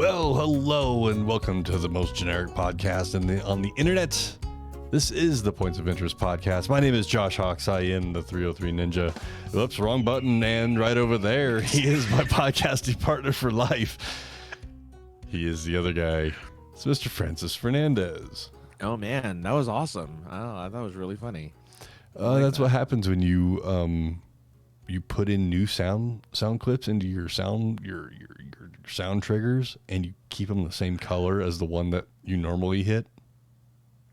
Well, hello and welcome to the most generic podcast on the internet. This is the Points of Interest podcast. My name is Josh Hawks. I am the 303 Ninja. Whoops, wrong button. And right over there, he is my podcasting partner for life. He is the other guy. It's Mr. Francis Fernandez. Oh, man, that was awesome. Oh, I thought it was really funny. That's what happens when you put in new sound clips into your sound triggers, and you keep them the same color as the one that you normally hit.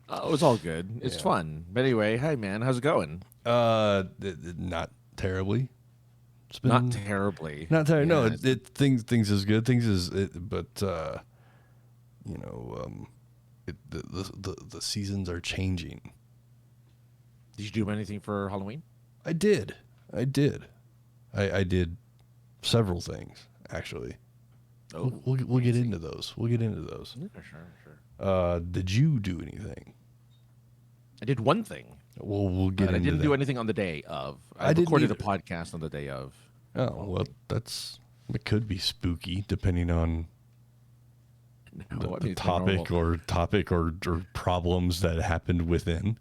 Oh, it's all good. It's fun. But anyway, hey man, how's it going? Not terribly. It's been Not terribly. Not terribly. Yeah, No, things is good. But the seasons are changing. Did you do anything for Halloween? I did. I did several things actually. Oh, we'll get into those. Yeah, sure. Did you do anything? I did one thing. Well, we'll get into I didn't that. do anything on the day of. I didn't recorded a either. podcast on the day of. Oh, well, it could be spooky depending on the topic or problems that happened within.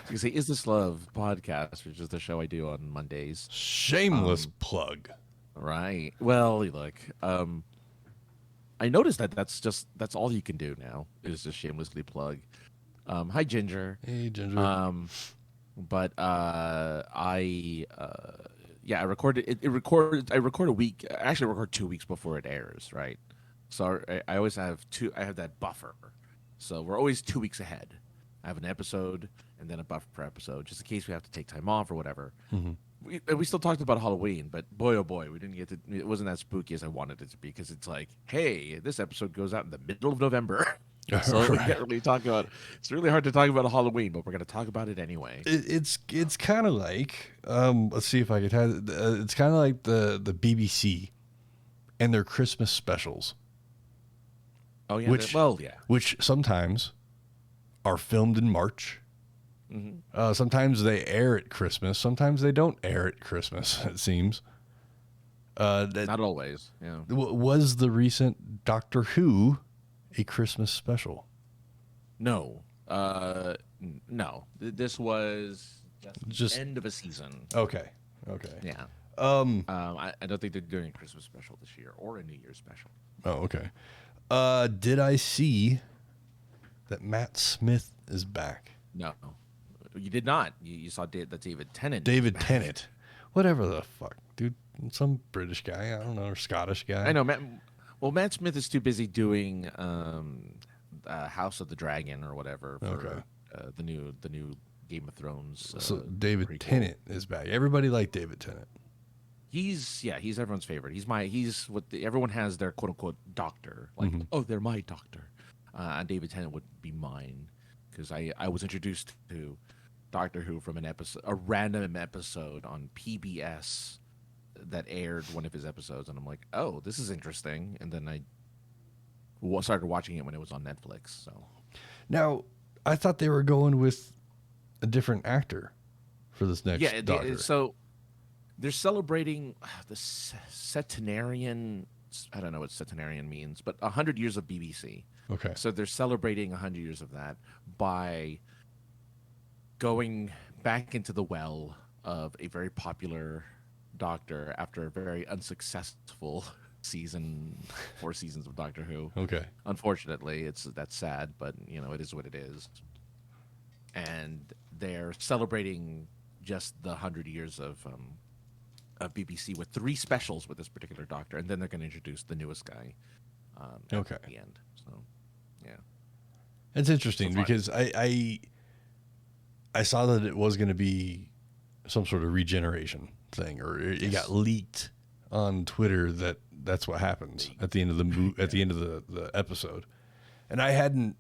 You say, Is This Love podcast, which is the show I do on Mondays. Shameless plug. Right. Well, look, I noticed that's all you can do now is just shamelessly plug. Hi, Ginger. Hey, Ginger. I recorded it. I record a week. I actually record 2 weeks before it airs, right? So I always have I have that buffer. So we're always 2 weeks ahead. I have an episode and then a buffer per episode, just in case we have to take time off or whatever. Mm-hmm. We still talked about Halloween, but boy, oh boy, we didn't get to. It wasn't as spooky as I wanted it to be because it's like, hey, this episode goes out in the middle of November, so we can't really talk about. It's really hard to talk about Halloween, but we're going to talk about it anyway. It's kind of like let's see if I could have. It's kind of like the BBC and their Christmas specials. Oh yeah, which sometimes are filmed in March. Mm-hmm. Sometimes they air at Christmas. Sometimes they don't air at Christmas, it seems. Not always. Yeah. Was the recent Doctor Who a Christmas special? No. No. This was just end of a season. Okay. Yeah. I don't think they're doing a Christmas special this year or a New Year's special. Oh, okay. Did I see that Matt Smith is back? No. You did not. You saw that David Tennant. David Tennant. Whatever the fuck, dude. Some British guy, I don't know, or Scottish guy. I know. Matt Smith is too busy doing House of the Dragon or whatever for the new Game of Thrones. So David prequel. Tennant is back. Everybody liked David Tennant. He's everyone's favorite. He's what everyone has their quote unquote doctor. Like, oh, they're my doctor. And David Tennant would be mine because I was introduced to Doctor Who from a random episode on PBS that aired one of his episodes, and I'm like, oh, this is interesting. And then I started watching it when it was on Netflix. So now, I thought they were going with a different actor for this next Doctor. So they're celebrating the centenarian. I don't know what centenarian means, but 100 years of BBC. Okay. So they're celebrating 100 years of that by going back into the well of a very popular doctor after a very unsuccessful 4 seasons of Doctor Who. Okay. Unfortunately, that's sad, but it is what it is. And they're celebrating just the 100 years of BBC with 3 specials with this particular doctor, and then they're going to introduce the newest guy at the end. So, yeah. It's interesting because I saw that it was going to be some sort of regeneration thing, or it got leaked on Twitter that's what happens at the end of the episode. And I hadn't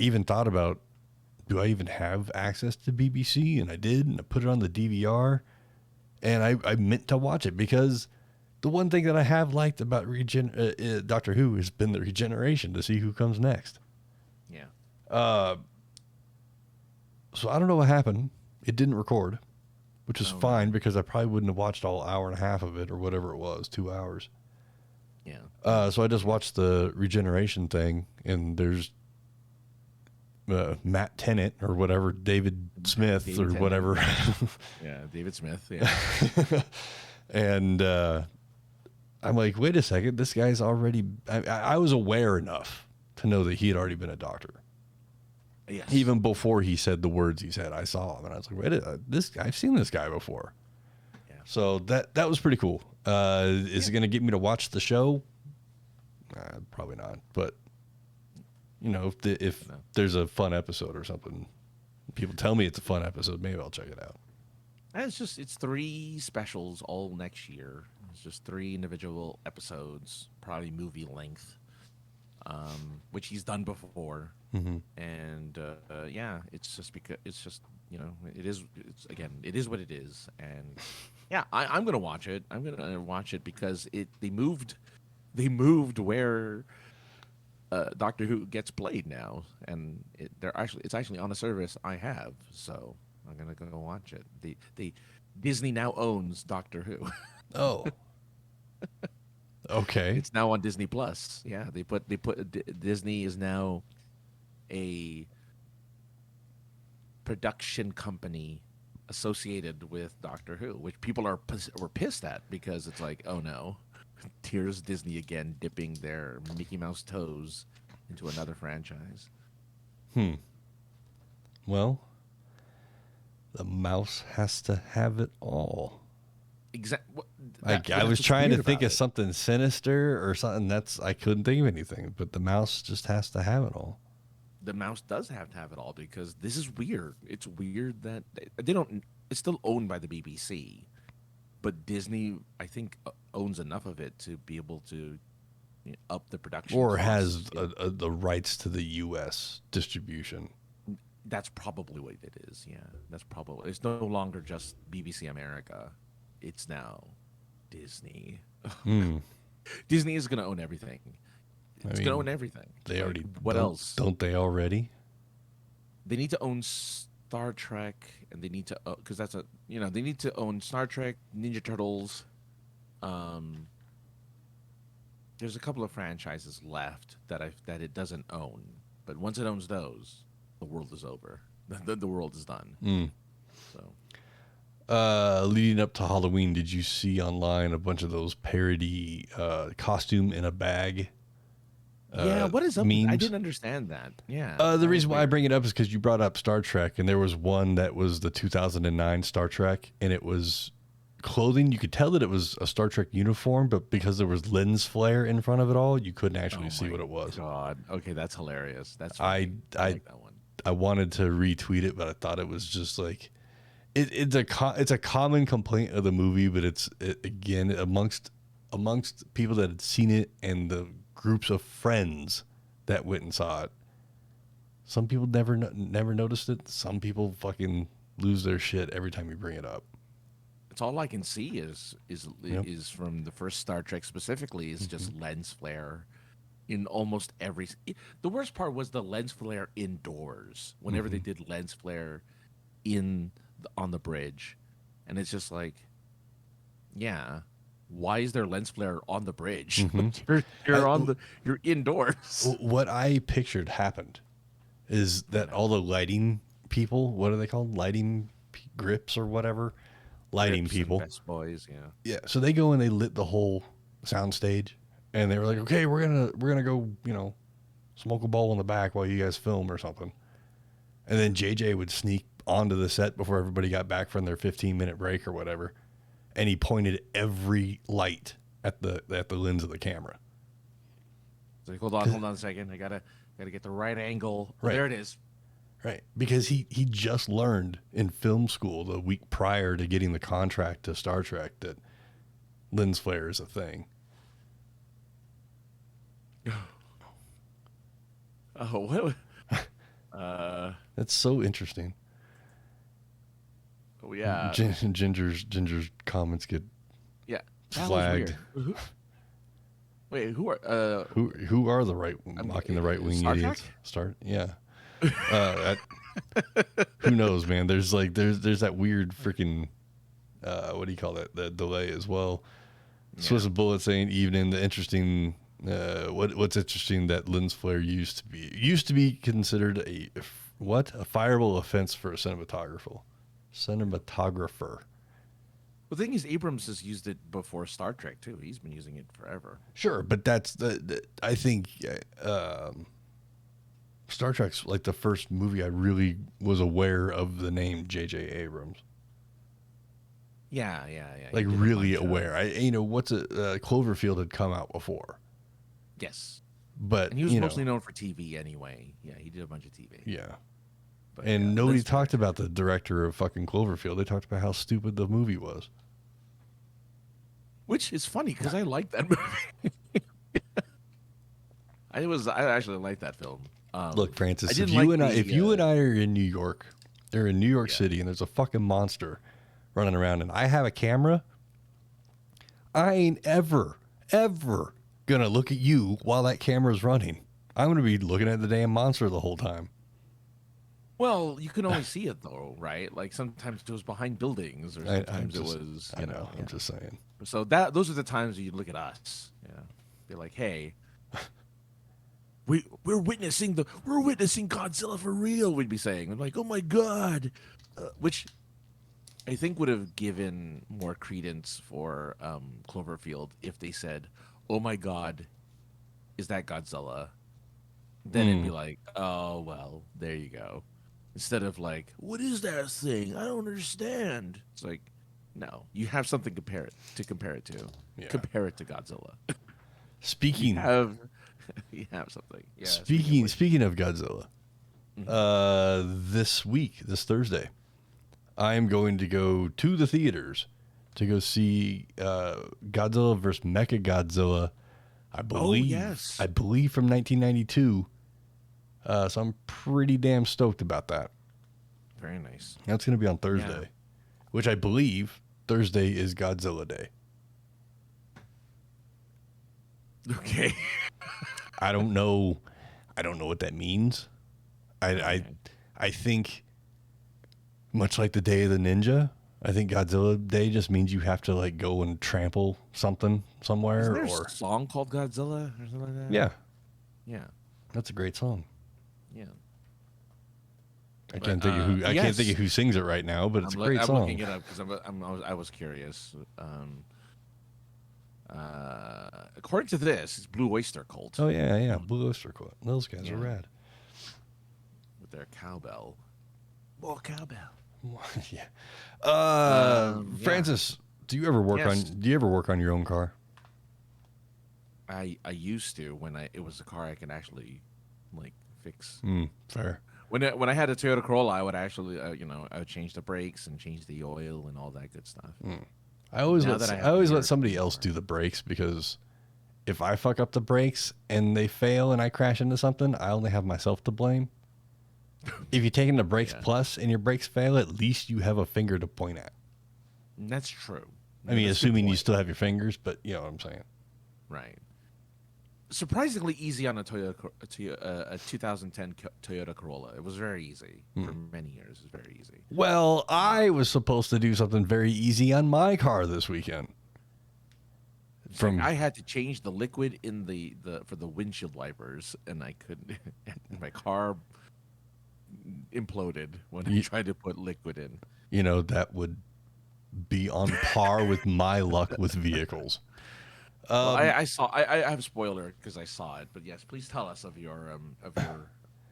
even thought about, do I even have access to BBC? And I did, and I put it on the DVR, and I meant to watch it because the one thing that I have liked about Doctor Who has been the regeneration to see who comes next. Yeah. So I don't know what happened. It didn't record, which is fine because I probably wouldn't have watched all hour and a half of it or whatever it was, 2 hours. Yeah. So I just watched the Regeneration thing, and there's Matt Tennant or whatever, David Smith David or Tennant. whatever. Yeah, David Smith. Yeah. And I'm like, wait a second, this guy's already. I was aware enough to know that he had already been a doctor. Yes. Even before he said the words he said, I saw him, and I was like, wait, this guy, I've seen this guy before. Yeah. So that was pretty cool. Is it going to get me to watch the show? Probably not. But you know, if there's a fun episode or something, people tell me it's a fun episode, maybe I'll check it out. And it's 3 specials all next year. It's just 3 individual episodes, probably movie length, which he's done before. Mm-hmm. And yeah, it's just because you know, it is what it is. And yeah, I'm gonna watch it. I'm gonna watch it because they moved where Doctor Who gets played now, and it's actually on a service I have, so I'm gonna go watch it. The Disney now owns Doctor Who. Oh, okay. It's now on Disney Plus. Yeah, they put Disney is now a production company associated with Doctor Who, which people were pissed at because it's like, oh no, here's Disney again dipping their Mickey Mouse toes into another franchise. Well, the mouse has to have it all. Exactly. I was trying to think of something sinister or something I couldn't think of anything, but the mouse just has to have it all. The mouse does have to have it all because this is weird. It's weird that they don't. It's still owned by the BBC, but Disney, I think, owns enough of it to be able to up the production. Or has the rights to the U.S. distribution. That's probably what it is. Yeah, that's probably. It's no longer just BBC America. It's now Disney. Disney is going to own everything. It's going to own everything. They already. What else? Don't they already? They need to own Star Trek, and they need to because that's a they need to own Star Trek, Ninja Turtles. There's a couple of franchises left that it doesn't own, but once it owns those, the world is over. The world is done. So. Leading up to Halloween, did you see online a bunch of those parody costume in a bag? Yeah, what is up? Memes? I didn't understand that. Yeah. The reason why I bring it up is because you brought up Star Trek, and there was one that was the 2009 Star Trek, and it was clothing. You could tell that it was a Star Trek uniform, but because there was lens flare in front of it all, you couldn't actually see what it was. God, okay, that's hilarious. That's I like that one. I wanted to retweet it, but I thought it was just like it's a common complaint of the movie, but it's again amongst people that had seen it and the groups of friends that went and saw it. Some people never noticed it. Some people fucking lose their shit every time you bring it up. It's all I can see is from the first Star Trek specifically is just lens flare in almost every. The worst part was the lens flare indoors. Whenever they did lens flare on the bridge, and it's just like, yeah. Why is there lens flare on the bridge? You're indoors. What I pictured happened is that all the lighting people, what are they called? Lighting grips or whatever? Lighting Grips people. and best boys, yeah. Yeah. So they go and they lit the whole sound stage, and they were like, okay, we're gonna go, smoke a bowl in the back while you guys film or something. And then JJ would sneak onto the set before everybody got back from their 15-minute break or whatever. And he pointed every light at the lens of the camera. It's like, hold on a second. I gotta get the right angle. Right. There it is. Right. Because he just learned in film school the week prior to getting the contract to Star Trek that lens flare is a thing. Oh, what? That's so interesting. Oh yeah. Ginger's comments get flagged. Wait, who are who are the right mocking the right wing idiots? Yeah. Who knows, man? There's that weird freaking what do you call that? The delay as well. Swiss Bullet saying evening. The interesting, what's interesting that lens flare used to be considered a fireable offense for a cinematographer. The thing is, Abrams has used it before Star Trek too. He's been using it forever. Sure, but that's I think Star Trek's like the first movie I really was aware of the name J.J. Abrams. Yeah. Like really aware. Cloverfield had come out before. Yes, but and he was mostly known for TV anyway. Yeah, he did a bunch of TV. Yeah. But, and nobody talked about the director of fucking Cloverfield. They talked about how stupid the movie was. Which is funny because I like that movie. I actually like that film. Look, Francis, if you and I are in New York, they're in New York City, and there's a fucking monster running around, and I have a camera, I ain't ever gonna look at you while that camera's running. I'm gonna be looking at the damn monster the whole time. Well, you can only see it though, right? Like sometimes it was behind buildings, or sometimes it was. I know. I'm just saying. So those are the times you look at us. Yeah, be like, hey, we're witnessing Godzilla for real. We'd be saying, we're like, oh my god, which I think would have given more credence for Cloverfield if they said, oh my god, is that Godzilla? Then it'd be like, oh well, there you go. Instead of like, what is that thing? I don't understand. It's like, no, you have something to compare it to. Yeah. Compare it to Godzilla. Speaking, you have something. Yeah. Speaking of Godzilla, this Thursday, I am going to go to the theaters to go see Godzilla vs. Mechagodzilla. I believe. Oh, yes. I believe from 1992. So I'm pretty damn stoked about that. Very nice. That's going to be on Thursday, which I believe Thursday is Godzilla Day. Okay. I don't know what that means. I think much like the Day of the Ninja, I think Godzilla Day just means you have to like go and trample something somewhere. Isn't there a song called Godzilla or something like that? Yeah. Yeah. That's a great song. Yeah. I can't think of who sings it right now, but it's a great song. I'm looking it up because I was curious. According to this, it's Blue Oyster Cult. Oh yeah, Blue Oyster Cult. Those guys are rad. With their cowbell. More cowbell. Yeah. Francis, do you ever work on your own car? I used to when it was a car I could actually like fix. Fair. When I had a Toyota Corolla, I would actually I would change the brakes and change the oil and all that good stuff. I always let somebody else do the brakes, because if I fuck up the brakes and they fail and I crash into something, I only have myself to blame. If you're taking the brakes plus and your brakes fail, at least you have a finger to point at. That's true. I mean, assuming you still have your fingers, but you know what I'm saying. Right. Surprisingly easy on a 2010 Toyota Corolla. It was very easy for many years. It was very easy. Well, I was supposed to do something very easy on my car this weekend. I had to change the liquid in for the windshield wipers, and I couldn't. My car imploded when I tried to put liquid in. You know, that would be on par with my luck with vehicles. Well, I have a spoiler because I saw it, but yes, please tell us of your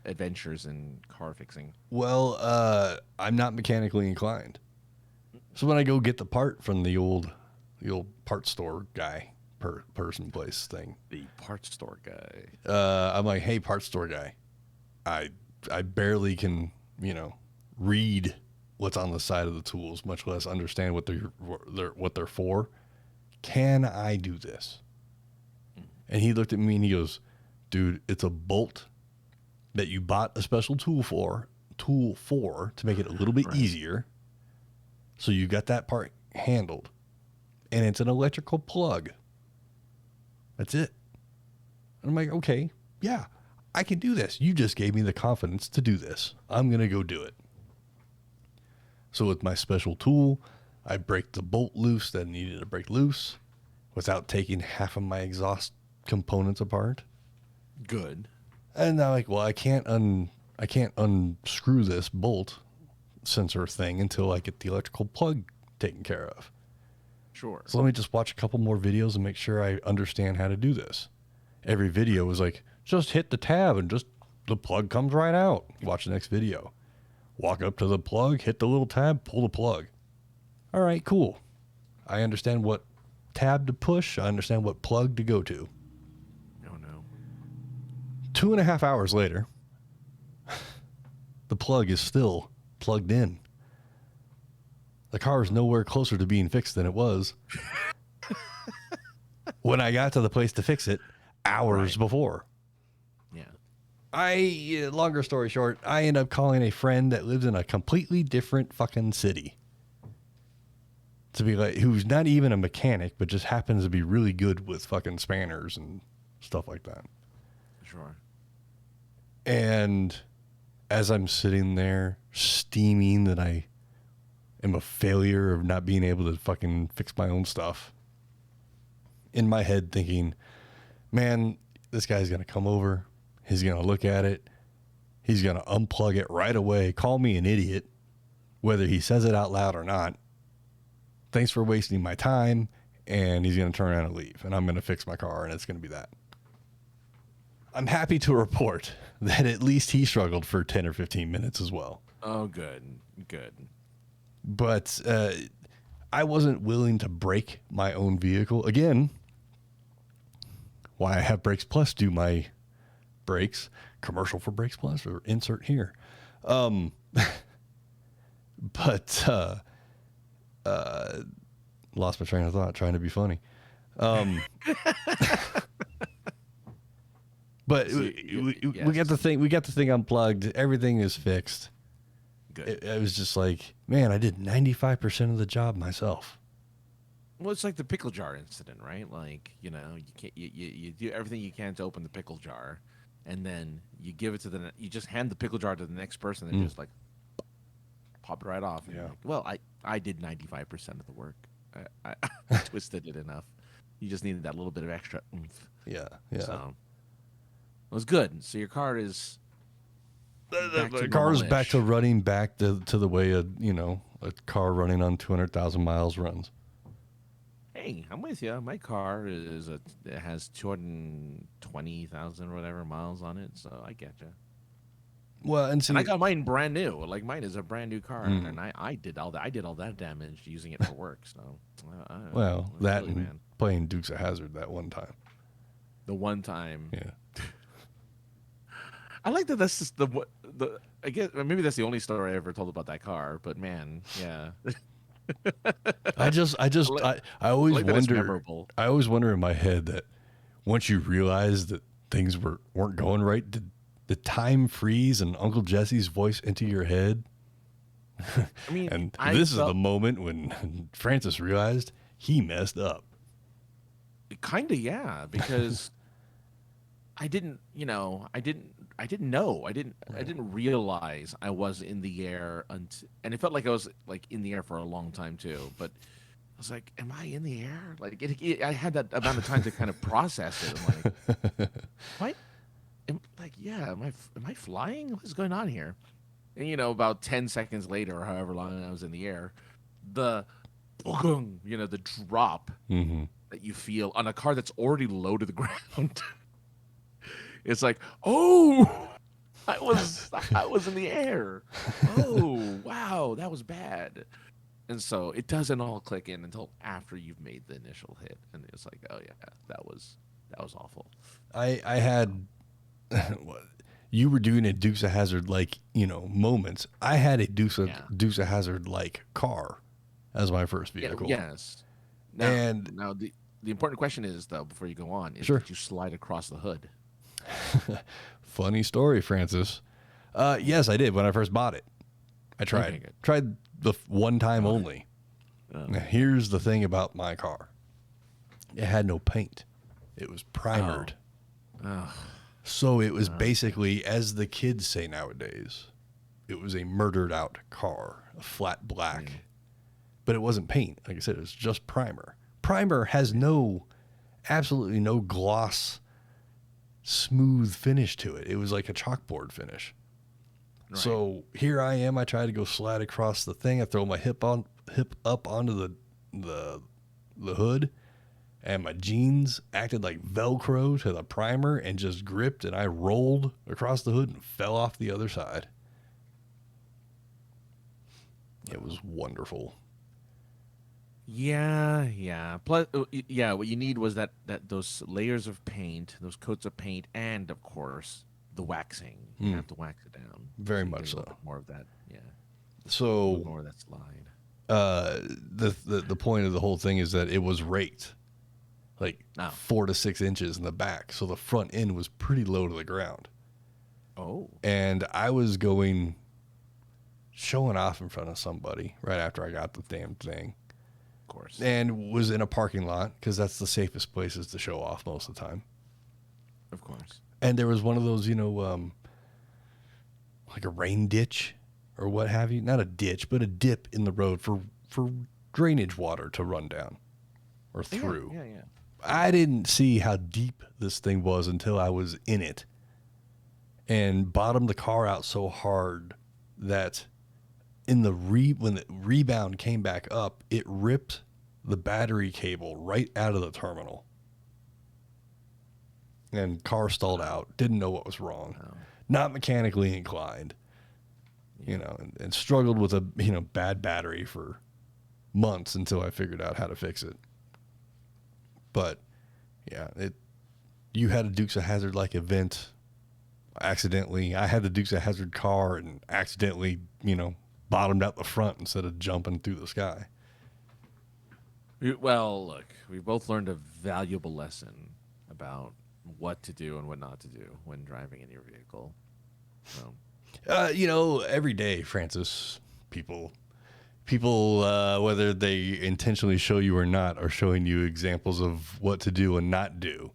adventures in car fixing. Well, I'm not mechanically inclined, so when I go get the part from the old part store guy, place thing, the part store guy, I'm like, hey, part store guy, I barely can read what's on the side of the tools, much less understand what they're for. Can I do this? And he looked at me and he goes, dude, it's a bolt that you bought a special tool for to make it a little bit easier. So you got that part handled. And it's an electrical plug. That's it. And I'm like, okay, yeah, I can do this. You just gave me the confidence to do this. I'm going to go do it. So with my special tool, I break the bolt loose that needed to break loose. without taking half of my exhaust components apart. Good. And I'm like, well, I can't unscrew this bolt sensor thing until I get the electrical plug taken care of. Sure. So let me just watch a couple more videos and make sure I understand how to do this. Every video was like, just hit the tab and just the plug comes right out. Watch the next video. Walk up to the plug, hit the little tab, pull the plug. All right, cool. I understand what tab to push. I understand what plug to go to. Oh, no. 2.5 hours later, the plug is still plugged in. The car is nowhere closer to being fixed than it was when I got to the place to fix it hours before. Yeah. Longer story short, I end up calling a friend that lives in a completely different fucking city to be like, who's not even a mechanic, but just happens to be really good with fucking spanners and stuff like that. Sure. And as I'm sitting there steaming that I am a failure of not being able to fucking fix my own stuff, in my head thinking, man, this guy's going to come over. He's going to look at it. He's going to unplug it right away. Call me an idiot, whether he says it out loud or not. Thanks for wasting my time. And he's going to turn around and leave. And I'm going to fix my car, and it's going to be that. I'm happy to report that at least he struggled for 10 or 15 minutes as well. Oh, good. Good. But I wasn't willing to break my own vehicle. Again, why I have Brakes Plus do my brakes. Commercial for Brakes Plus, or insert here. But lost my train of thought trying to be funny. But we got the thing unplugged. Everything is fixed. Good. It was just like, man, I did 95% of the job myself. Well, it's like the pickle jar incident, right? Like, you can't, you do everything you can to open the pickle jar, and then you give it to you just hand the pickle jar to the next person and just like pop it right off. And you're like, well, I did 95% of the work. I twisted it enough. You just needed that little bit of extra oomph. Yeah. So it was good. So your car is the car is back to running back to the way a car running on 200,000 miles runs. Hey, I'm with you. My car it has 220,000 or whatever miles on it, so I get you. Well, and I got mine brand new. Like, mine is a brand new car, and I did all that. I did all that damage using it for work. So, that really, and playing Dukes of Hazzard that one time. The one time, yeah. I like that. That's just the. I guess maybe that's the only story I ever told about that car. But man, yeah. I always like wonder. I always wonder in my head that once you realize that things weren't going right, did the time freeze and Uncle Jesse's voice into your head? I mean, and this is the moment when Francis realized he messed up. Kinda, yeah, because I didn't know. I didn't realize I was in the air and it felt like I was like in the air for a long time too. But I was like, "Am I in the air?" Like I had that amount of time to kind of process it. I'm like, "What? Am I flying? What's going on here?" And about 10 seconds later, or however long I was in the air, the drop that you feel on a car that's already low to the ground. It's like, oh, I was in the air. Oh, wow, that was bad. And so it doesn't all click in until after you've made the initial hit, and it's like, oh yeah, that was awful. I had you were doing a Dukes of Hazzard moments. I had a Dukes of Hazzard car as my first vehicle. Yeah, yes. Now the important question is, though, before you go on, is did you slide across the hood? Funny story, Francis. Yes, I did when I first bought it. I tried. Okay, tried the one time only. Now, here's the thing about my car. It had no paint. It was primered. So it was basically, as the kids say nowadays, it was a murdered out car, a flat black. But it wasn't paint. Like I said, it was just primer. primer has absolutely no gloss, smooth finish to it. It was like a chalkboard finish. Right. So here I am. I try to go slide across the thing. I throw my hip up onto the hood, and my jeans acted like Velcro to the primer and just gripped, and I rolled across the hood and fell off the other side. It was wonderful. Yeah. Plus, what you need was that those layers of paint, those coats of paint, and of course the waxing. You have to wax it down. Very much so. A little bit more of that, yeah. So more of that slide. The point of the whole thing is that it was raked, like 4 to 6 inches in the back, so the front end was pretty low to the ground. Oh. And I was showing off in front of somebody right after I got the damn thing. Of course. And was in a parking lot because that's the safest places to show off most of the time. Of course. And there was one of those, like a rain ditch or what have you. Not a ditch, but a dip in the road for drainage water to run down or through. Yeah. I didn't see how deep this thing was until I was in it and bottomed the car out so hard that when the rebound came back up, it ripped the battery cable right out of the terminal. And car stalled out. Didn't know what was wrong. Oh. Not mechanically inclined. And struggled with a bad battery for months until I figured out how to fix it. But yeah, you had a Dukes of Hazzard like event accidentally. I had the Dukes of Hazzard car and accidentally, bottomed out the front instead of jumping through the sky. Well, look, we both learned a valuable lesson about what to do and what not to do when driving in your vehicle. So. Every day, Francis, people, whether they intentionally show you or not, are showing you examples of what to do and not do.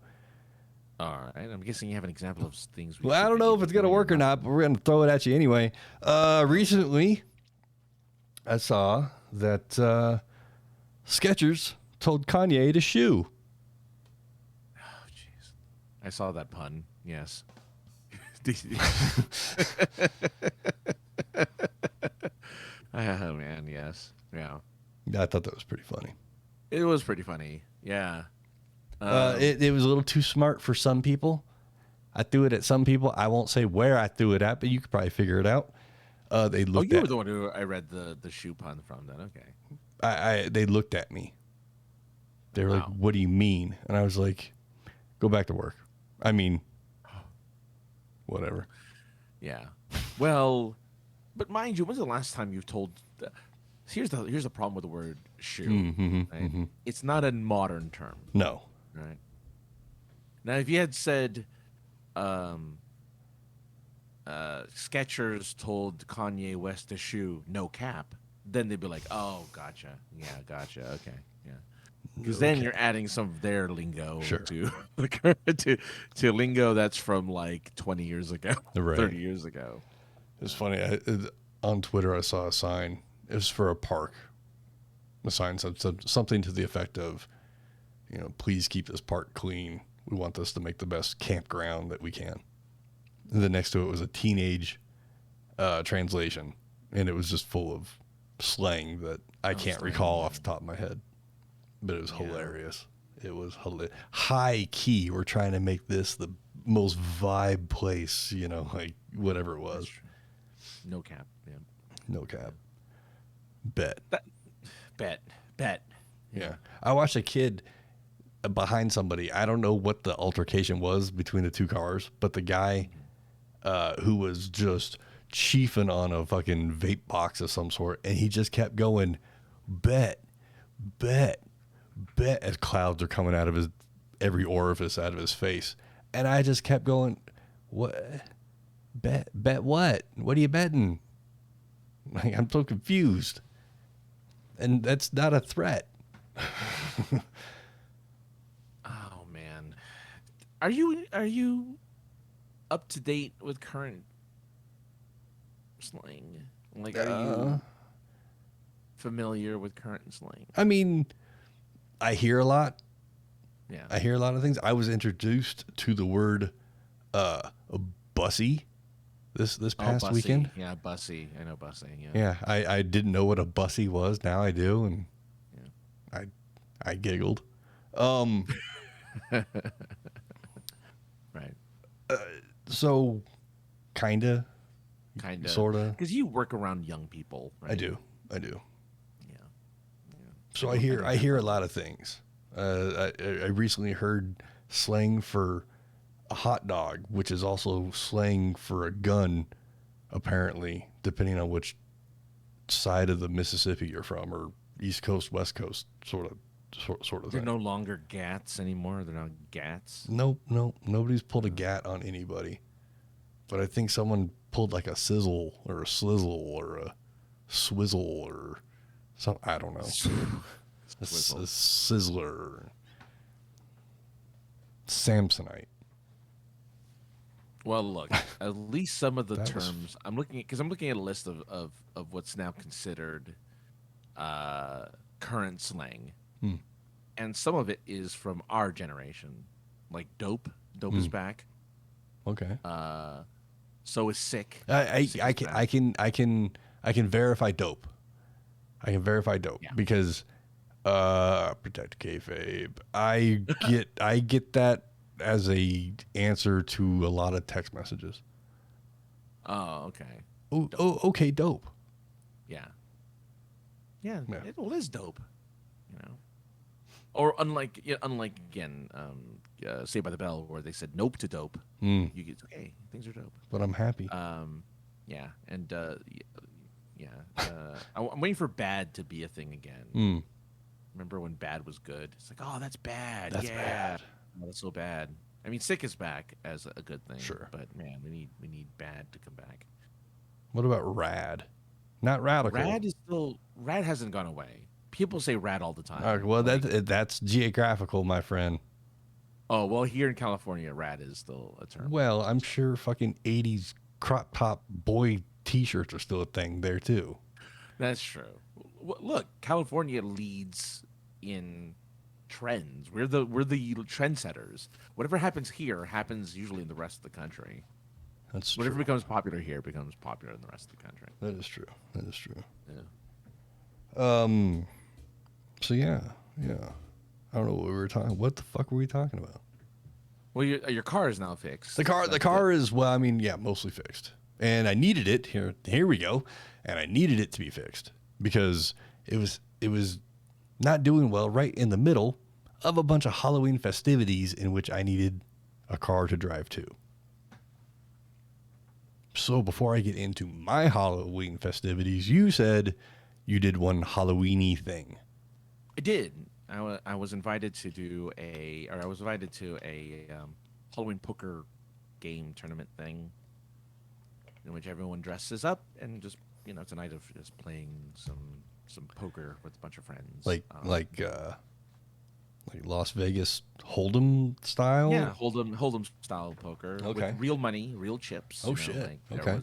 All right. I'm guessing you have an example of things. Well, I don't know if it's going to work or not, but we're going to throw it at you anyway. Recently, I saw that Skechers told Kanye to shoe. Oh, jeez. I saw that pun. Yes. Oh, man, yes. Yeah. I thought that was pretty funny. It was pretty funny. Yeah. It was a little too smart for some people. I threw it at some people. I won't say where I threw it at, but you could probably figure it out. They looked. You were the one who I read the shoe pun from. Then okay. They looked at me. They were like, "What do you mean?" And I was like, "Go back to work." I mean, whatever. Yeah. Well, but mind you, when's the last time you've told? Here's the problem with the word shoe. Mm-hmm, right? mm-hmm. It's not a modern term. No. Right. Now, if you had said, Skechers told Kanye West to shoe no cap, then they'd be like, "Oh, gotcha. Yeah, gotcha. Okay, yeah." Because then you're adding some of their lingo to lingo that's from like 20 years ago, right. 30 years ago. It's funny. On Twitter, I saw a sign. It was for a park. The sign said something to the effect of, please keep this park clean. We want this to make the best campground that we can. And then next to it was a teenage translation, and it was just full of slang that I can't recall off the top of my head. But it was hilarious. It was hilarious. High key, we're trying to make this the most vibe place, like whatever it was. No cap. Yeah. No cap. Bet. Yeah. I watched a kid behind somebody. I don't know what the altercation was between the two cars, but the guy who was just chiefing on a fucking vape box of some sort, and he just kept going, bet, as clouds are coming out of his every orifice out of his face. And I just kept going, what? Bet what? What are you betting? Like, I'm so confused. And that's not a threat. Oh man. Are you up to date with current slang? Like, are you familiar with current slang? I mean, I hear a lot. Yeah. I hear a lot of things. I was introduced to the word bussy this past bussy. weekend. Yeah, bussy. I know bussy. Yeah. Yeah, I didn't know what a bussy was. Now I do, and Yeah. I giggled. Right. So, kinda, sorta. Because you work around young people, right? I do. Yeah. So I hear a lot of things. I recently heard slang for a hot dog, which is also slang for a gun, apparently, depending on which side of the Mississippi you're from, or East Coast, West Coast, sort of They're thing. no longer gats anymore. They're now gats. Nope, nobody's pulled a gat on anybody. But I think someone pulled like a sizzle or a slizzle or a swizzle or some. I don't know. A sizzler. Samsonite. Well, look, at least some of the terms I'm looking at, because I'm looking at a list of what's now considered current slang, and some of it is from our generation, like dope. Dope is back. Okay. So is sick. I can verify dope. I can verify dope because protect kayfabe. I get that as a answer to a lot of text messages. Oh, okay. Okay, dope. Yeah. It is dope. You know. Or unlike again, Saved by the Bell, where they said nope to dope. You get okay, things are dope. But I'm happy. Yeah, and I'm waiting for bad to be a thing again. Remember when bad was good? It's like, oh, that's bad. That's bad. Oh, that's so bad. I mean, sick is back as a good thing. Sure. But man, we need bad to come back. What about rad? Not radical. Rad hasn't gone away. People say rad all the time. Well, that's geographical, my friend. Oh, well, here in California, rad is still a term. Well, I'm sure fucking 80s crop top boy t-shirts are still a thing there too. That's true. Look, California leads in trends. We're the trendsetters. Whatever happens here happens usually in the rest of the country. That's true. Whatever becomes popular here becomes popular in the rest of the country. That is true. Yeah. So yeah. I don't know what we were talking. What the fuck were we talking about? Well, your car is now fixed. The car is mostly fixed, and I needed it. Here we go, and I needed it to be fixed because it was not doing well right in the middle of a bunch of Halloween festivities in which I needed a car to drive to. So before I get into my Halloween festivities, you said you did one Halloween-y thing. I did. I was invited to a Halloween poker game tournament thing in which everyone dresses up and just it's a night of just playing some poker with a bunch of friends. Like Las Vegas Hold'em style? Yeah, Hold'em style poker. Okay. With real money, real chips. Oh shit. Okay.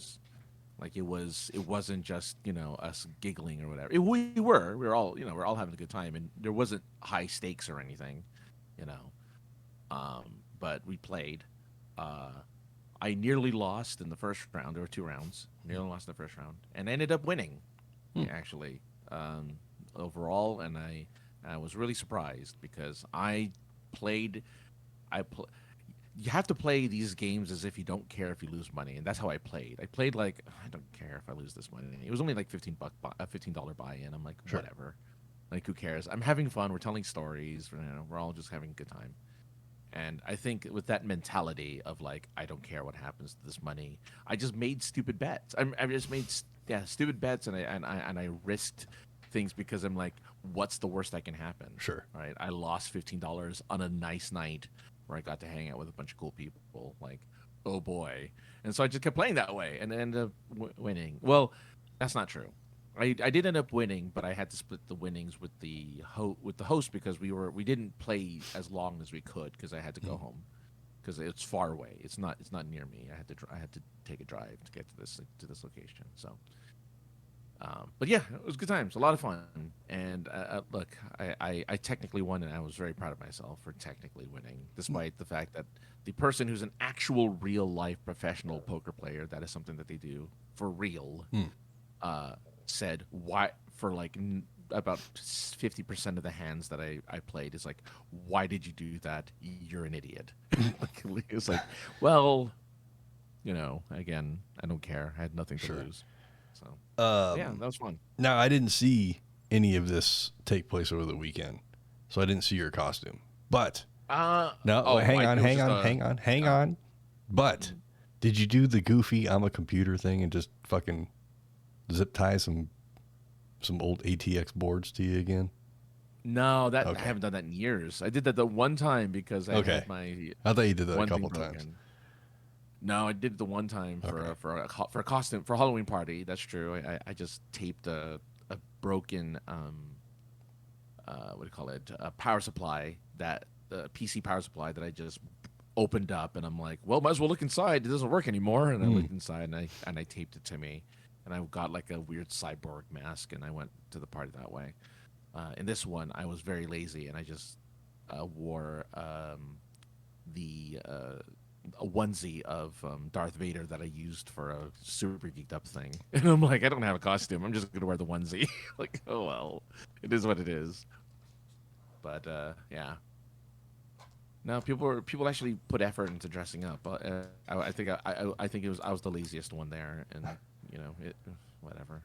It wasn't just, us giggling or whatever. We were all having a good time, and there wasn't high stakes or anything, but we played. I nearly lost in the first round. There were 2 rounds. Nearly lost in the first round, and ended up winning, actually, overall. And I was really surprised because you have to play these games as if you don't care if you lose money, and that's how I played. I played like I don't care if I lose this money. It was only like $15 buy-in. I'm like, sure. Whatever. Like, who cares? I'm having fun. We're telling stories. We're all just having a good time. And I think with that mentality of like, I don't care what happens to this money, I just made stupid bets. I just made stupid bets, and I risked things because I'm like, what's the worst that can happen? Sure. Right. I lost $15 on a nice night where I got to hang out with a bunch of cool people. Like, oh boy. And so I just kept playing that way and ended up winning. Well, that's not true. I did end up winning, but I had to split the winnings with the host because we didn't play as long as we could because I had to go home because it's far away. It's not near me. I had to take a drive to get to this location. So But yeah, it was good times, a lot of fun. And look, I technically won, and I was very proud of myself for technically winning, despite the fact that the person who's an actual real life professional poker player, that is something that they do for real, said why for like about 50% of the hands that I played is like, why did you do that? You're an idiot. Like, it's like, well, again, I don't care. I had nothing to lose. So yeah, that was fun. Now, I didn't see any of this take place over the weekend, so I didn't see your costume. But hang on. But did you do the goofy I'm a computer thing and just fucking zip tie some old ATX boards to you again? No, I haven't done that in years. I did that the one time because I had my. I thought you did that a couple times. No, I did it the one time for a costume for a Halloween party. That's true. I just taped a broken what do you call it? A power supply, that the PC power supply that I just opened up, and I'm like, well, might as well look inside. It doesn't work anymore. And I looked inside, and I taped it to me, and I got like a weird cyborg mask, and I went to the party that way. In this one, I was very lazy, and I just wore a onesie of Darth Vader that I used for a super geeked up thing. And I'm like, I don't have a costume. I'm just going to wear the onesie. Like, oh, well, it is what it is. But, yeah. No, people actually put effort into dressing up. I think I was the laziest one there, and whatever.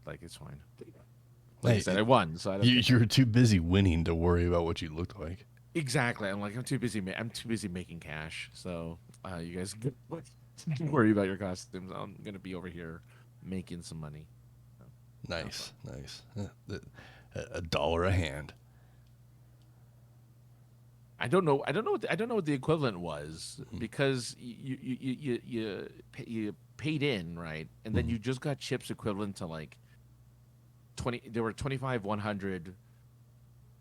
Like, it's fine. Like I said, I won, so you were too busy winning to worry about what you looked like. Exactly. I'm like, I'm too busy making cash. So you guys don't worry about your costumes. I'm gonna be over here making some money. Nice. $1 a hand. I don't know what the equivalent was, because you paid in, right, and then you just got chips equivalent to like 20. There were 25, 100,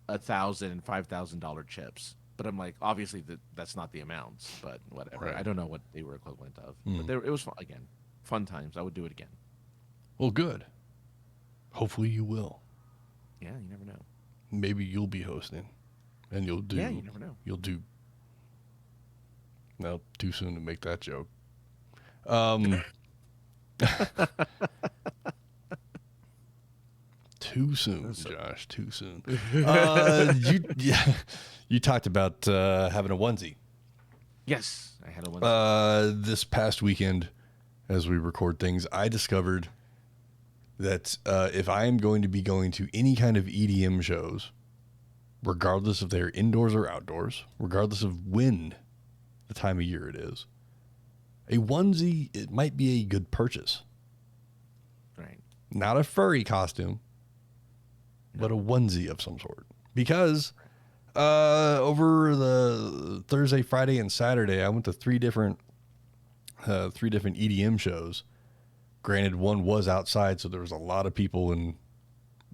$1,000, and $5,000 chips. But I'm like, obviously that's not the amounts, but whatever. Right. I don't know what they were equivalent of. But it was fun, again, fun times. I would do it again. Well, good. Hopefully you will. Yeah, you never know. Maybe you'll be hosting, and you'll do. Yeah, you never know. You'll do. Well, too soon to make that joke. Too soon, Josh. Too soon. You talked about having a onesie. Yes, I had a onesie. This past weekend, as we record things, I discovered that if I am going to be going to any kind of EDM shows, regardless if they're indoors or outdoors, regardless of when the time of year it is, a onesie, it might be a good purchase. Right. Not a furry costume, but a onesie of some sort. Because over the Thursday, Friday, and Saturday, I went to three different EDM shows. Granted, one was outside, so there was a lot of people in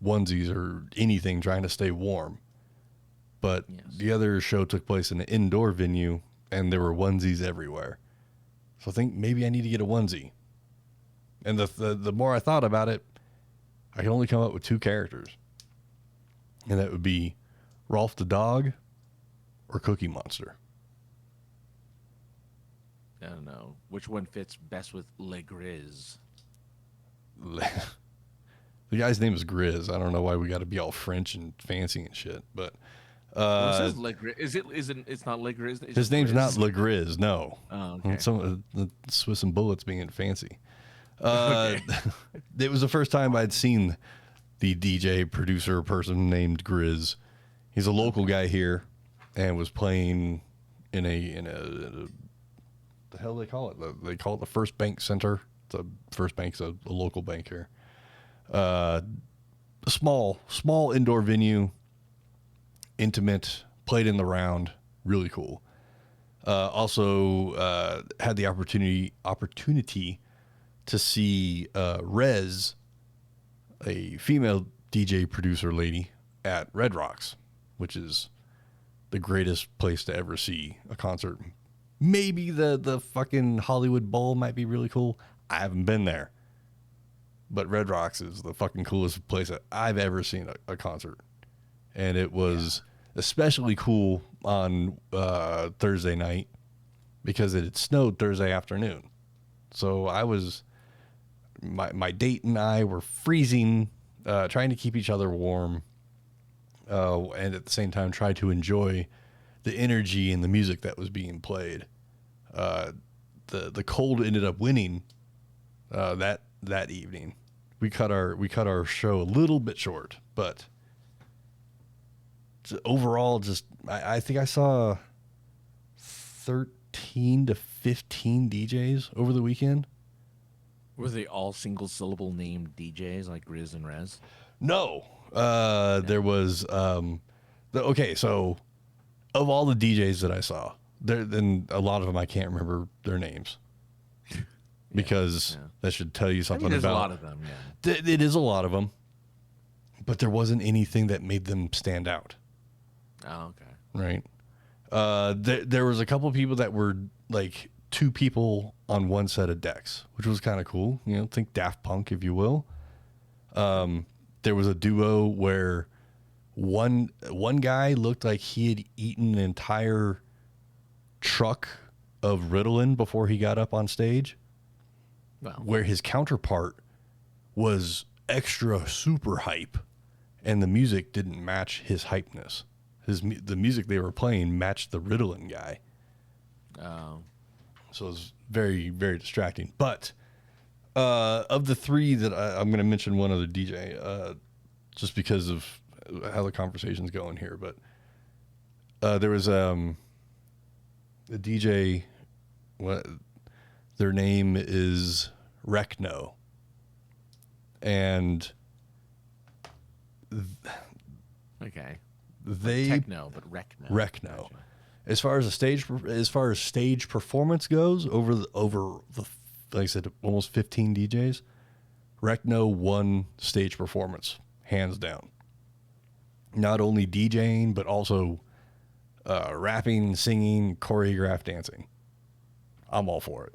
onesies or anything trying to stay warm. But the other show took place in an indoor venue, and there were onesies everywhere. So I think maybe I need to get a onesie. And the more I thought about it, I can only come up with two characters. And that would be Rolf the dog or Cookie Monster. I don't know. Which one fits best with Le Grizz? The guy's name is Grizz. I don't know why we got to be all French and fancy and shit, but it says Le Grizz. It's not Le Grizz. His name's not Le Grizz. No. Oh, okay. Some the Swiss and Bullets being fancy. It was the first time I'd seen the DJ producer person named Grizz. He's a local guy here, and was playing in a the hell they call it? They call it the First Bank Center. The First Bank's a local bank here. A small indoor venue, intimate, played in the round, really cool. Also had the opportunity to see Rez, a female DJ producer lady, at Red Rocks, which is the greatest place to ever see a concert. Maybe the fucking Hollywood Bowl might be really cool. I haven't been there. but Red Rocks is the fucking coolest place that I've ever seen a concert. And it was especially cool on Thursday night because it had snowed Thursday afternoon. So I was, my date and I were freezing, trying to keep each other warm, and at the same time try to enjoy the energy and the music that was being played. The cold ended up winning that evening. We cut our show a little bit short, but overall, I think I saw 13 to 15 DJs over the weekend. Were they all single syllable named DJs like Grizz and Rez? No. There was okay, so of all the DJs that I saw, then a lot of them I can't remember their names. Because that should tell you something there's about. a lot of them, yeah. It is a lot of them, but there wasn't anything that made them stand out. Oh, okay. Right. There was a couple of people that were like two people on one set of decks, which was kind of cool. You know, think Daft Punk, if you will. There was a duo where one guy looked like he had eaten an entire truck of Ritalin before he got up on stage. Wow. Where his counterpart was extra super hype, and the music didn't match his hypeness. The music they were playing matched the Ritalin guy. Oh. So it was very, very distracting. But of the three that I'm going to mention one other DJ, just because of how the conversation's going here. But there was a DJ. Their name is Recno. And Okay. They Techno, but Recno. Recno. Gotcha. As far as stage performance goes, over the like I said, almost 15 DJs, Recno won stage performance, hands down. Not only DJing, but also rapping, singing, choreographed dancing. I'm all for it.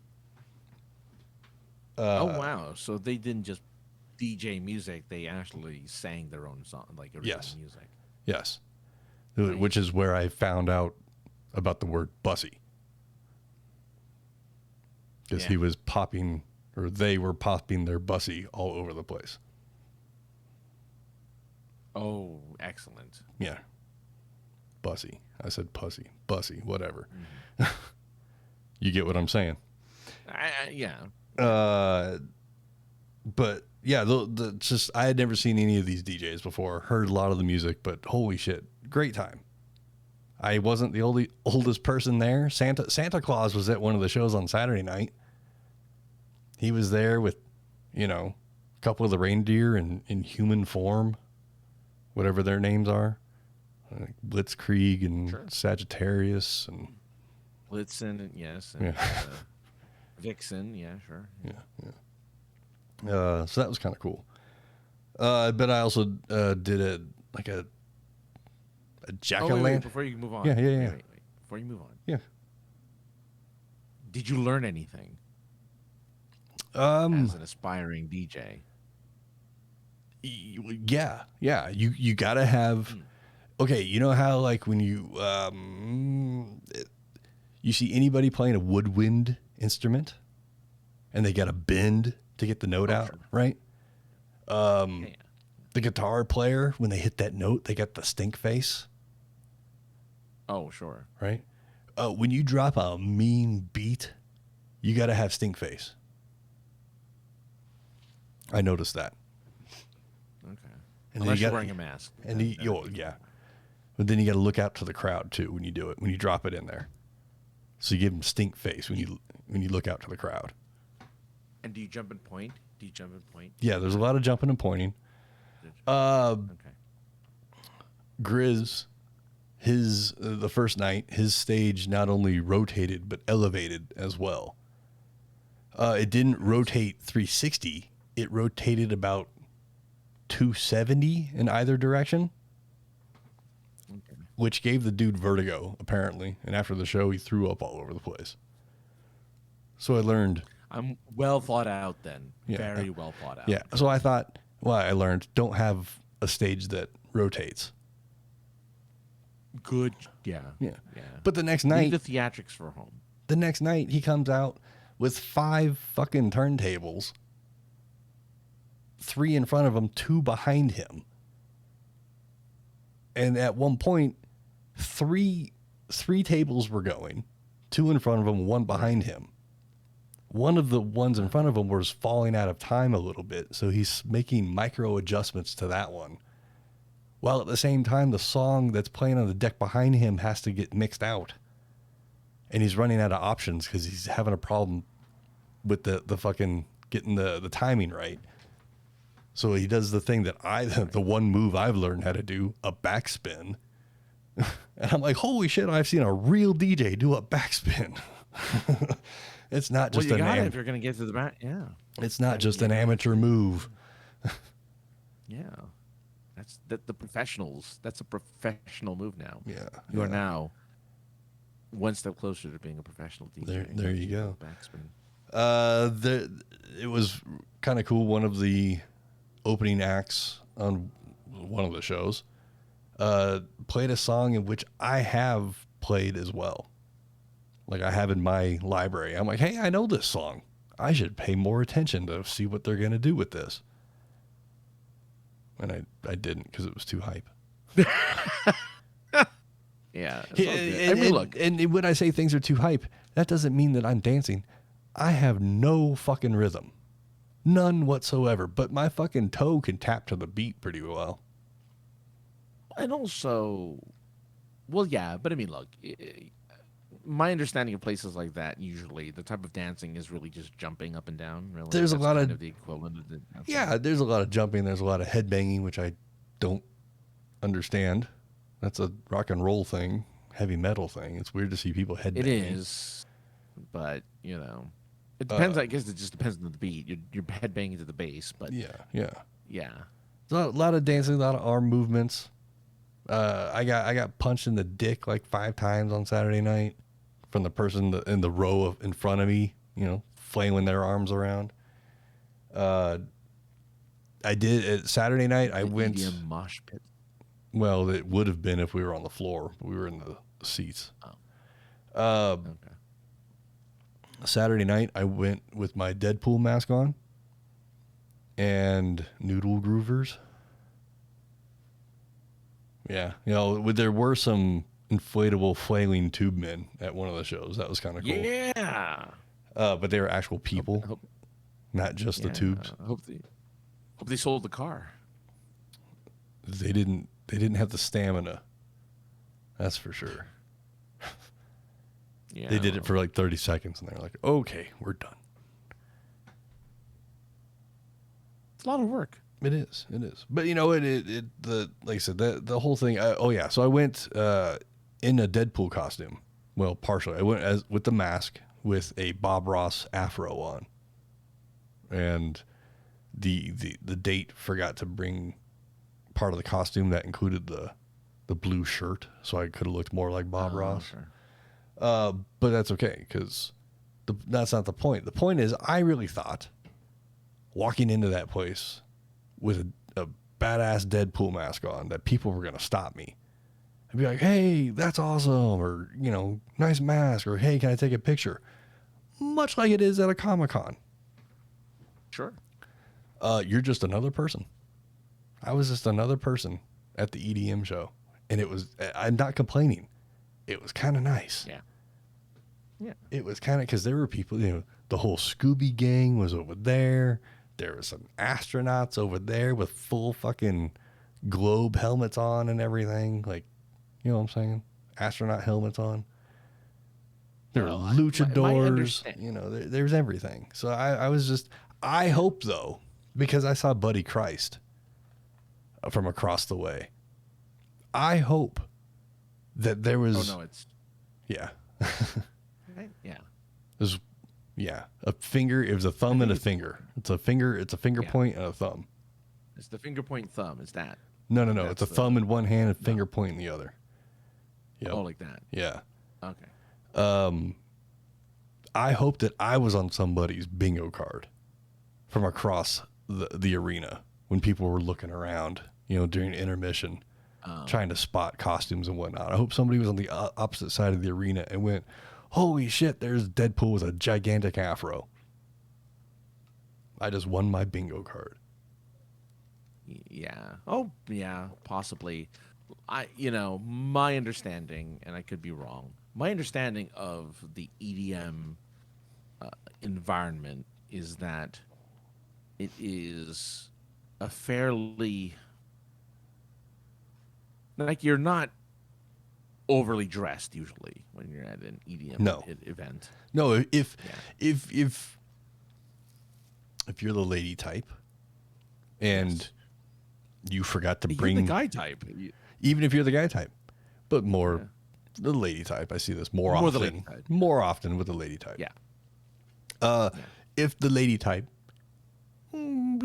Oh wow! So they didn't just DJ music; they actually sang their own song, like original music. Yes, Nice. Which is where I found out about the word "bussy," because he was popping, or they were popping their bussy all over the place. Oh, excellent! Yeah, bussy. I said pussy, bussy, whatever. You get what I'm saying? Yeah. But yeah, just I had never seen any of these DJs before. Heard a lot of the music, but holy shit, great time. I wasn't the oldest person there. Santa Claus was at one of the shows on Saturday night. He was there with, a couple of the reindeer in human form, whatever their names are, like Blitzkrieg and Sagittarius and Blitzen, yes. And, Vixen, yeah, sure. Yeah. So that was kind of cool. But I also did a jack-o'-lantern. Wait, before you move on. Yeah. Wait. Before you move on. Yeah. Did you learn anything Um. as an aspiring DJ? Yeah. You gotta have. Okay, you know how like when you see anybody playing a woodwind instrument, and they got to bend to get the note out, sure. right? Yeah. The guitar player, when they hit that note, they got the stink face, Oh, sure. right? When you drop a mean beat, you got to have stink face. I noticed that. Okay. And Unless you you're got- wearing a mask. And yeah, but then you got to look out to the crowd too when you do it, when you drop it in there. So you give them stink face when you look out to the crowd. And do you jump and point? Yeah, there's a lot of jumping and pointing. Okay. Grizz, the first night, his stage not only rotated but elevated as well. It didn't rotate 360. It rotated about 270 in either direction, Okay. which gave the dude vertigo, apparently. And after the show, he threw up all over the place. So I learned I'm well thought out then. Yeah. Very well thought out. Yeah. So I thought, well, I learned don't have a stage that rotates. Good. Yeah. Yeah. Yeah. But the next Leave night, the theatrics for home. the next night he comes out with 5 fucking turntables, 3 in front of him, 2 behind him. And at one point, three tables were going, 2 in front of him, 1 behind him. One of the ones in front of him was falling out of time a little bit, so he's making micro adjustments to that one. While at the same time, the song that's playing on the deck behind him has to get mixed out. And he's running out of options because he's having a problem with the fucking getting the timing right. So he does the thing that the one move I've learned how to do, a backspin. And I'm like, holy shit, I've seen a real DJ do a backspin. It's not just if you're going to get to the back. Yeah. It's not just an amateur move. Yeah. That's the professionals. That's a professional move now. Yeah. You are now one step closer to being a professional DJ. There you go. Backspin. It was kind of cool. One of the opening acts on one of the shows played a song in which I have played as well. Like I have in my library. I'm like, hey, I know this song. I should pay more attention to see what they're going to do with this. And I didn't because it was too hype. Yeah. Look. And when I say things are too hype, that doesn't mean that I'm dancing. I have no fucking rhythm. None whatsoever. But my fucking toe can tap to the beat pretty well. And also, well, yeah, but I mean, look, my understanding of places like that, usually the type of dancing is really just jumping up and down. Really, there's a lot of the equivalent of the dancing. Yeah, there's a lot of jumping. There's a lot of headbanging, which I don't understand. That's a rock and roll thing, heavy metal thing. It's weird to see people headbanging. It is, but it depends. I guess it just depends on the beat. You're headbanging to the bass, but yeah. There's A lot of dancing, a lot of arm movements. I got punched in the dick like 5 times on Saturday night from the person in the row in front of me, flailing their arms around. I did Saturday night. I went mosh pit. Well, it would have been if we were on the floor. We were in the seats. Okay. Saturday night, I went with my Deadpool mask on and noodle groovers. Yeah, there were some inflatable flailing tube men at one of the shows. That was kind of cool. Yeah. But they were actual people, not just the tubes. I hope they sold the car. They didn't have the stamina. That's for sure. Yeah. They did it for like 30 seconds and they're like, okay, we're done. It's a lot of work. It is. But like I said, the whole thing. So I went in a Deadpool costume. Well, partially. I went with the mask with a Bob Ross afro on, and the date forgot to bring part of the costume that included the blue shirt, so I could have looked more like Bob Ross. Sure. But that's okay because that's not the point. The point is, I really thought walking into that place with a badass Deadpool mask on that people were going to stop me and be like, hey, that's awesome. Or, nice mask. Or, hey, can I take a picture? Much like it is at a Comic-Con. Sure. You're just another person. I was just another person at the EDM show. And I'm not complaining. It was kind of nice. Yeah. It was kind of, because there were people, the whole Scooby gang was over there. There were some astronauts over there with full fucking globe helmets on and everything. Like, you know what I'm saying? Astronaut helmets on. There were luchadors. There's everything. So I hope, though, because I saw Buddy Christ from across the way, I hope that there was... Oh, no, it's... Yeah. Right? Yeah. There's... Yeah, a finger. It was a thumb and a finger. It's a finger point and a thumb. It's the finger point thumb. Is that? No. It's a thumb in one hand and finger point in the other. Yep. Oh, like that. Yeah. Okay. I hope that I was on somebody's bingo card from across the arena when people were looking around, during intermission, trying to spot costumes and whatnot. I hope somebody was on the opposite side of the arena and went, holy shit, there's Deadpool with a gigantic afro. I just won my bingo card. Yeah. Oh, yeah, possibly. My understanding, and I could be wrong, my understanding of the EDM environment is that it is a fairly, like, you're not overly dressed usually when you're at an EDM event. No, if you're the lady type and you forgot to bring the guy type, even if you're the guy type, but more the lady type. I see this more often. The lady type. More often with the lady type. Yeah. If the lady type,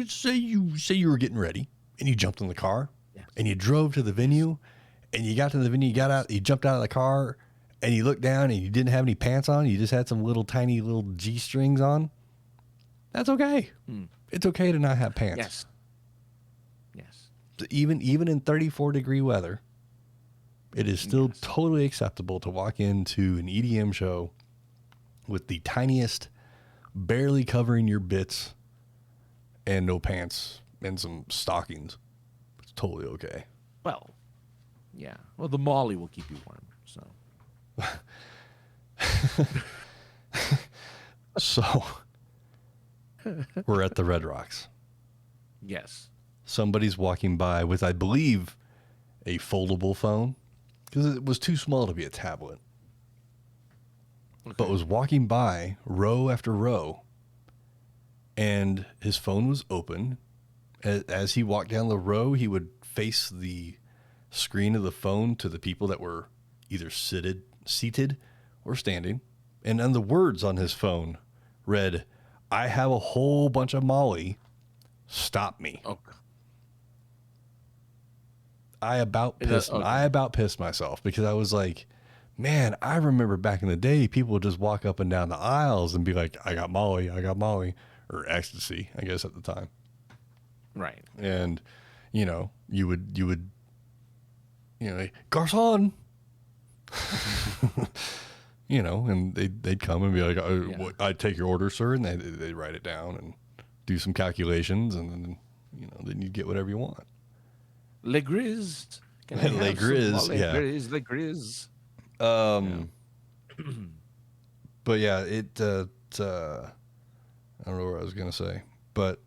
say you were getting ready and you jumped in the car and you drove to the venue and you got to the venue, you jumped out of the car and you looked down and you didn't have any pants on, you just had some tiny little G-strings on. That's okay. It's okay to not have pants. Yes. Even in 34-degree weather, it is still totally acceptable to walk into an EDM show with the tiniest, barely covering your bits, and no pants and some stockings. It's totally okay. Well, yeah. Well, the Molly will keep you warm, so. So, we're at the Red Rocks. Yes. Somebody's walking by with, I believe, a foldable phone, because it was too small to be a tablet. Okay. But was walking by row after row, and his phone was open. As he walked down the row, he would face the screen of the phone to the people that were either seated or standing. And then the words on his phone read, "I have a whole bunch of Molly. Stop me." Okay. I about pissed myself because I was like, man, I remember back in the day, people would just walk up and down the aisles and be like, I got Molly, or ecstasy, I guess at the time. Right. And, you would, like, Garçon, and they'd come and be like, I'd take your order, sir. And they'd write it down and do some calculations. And then, then you'd get whatever you want. Le Gris. Le Gris, yeah. Le Gris. But yeah, I don't know what I was gonna say, but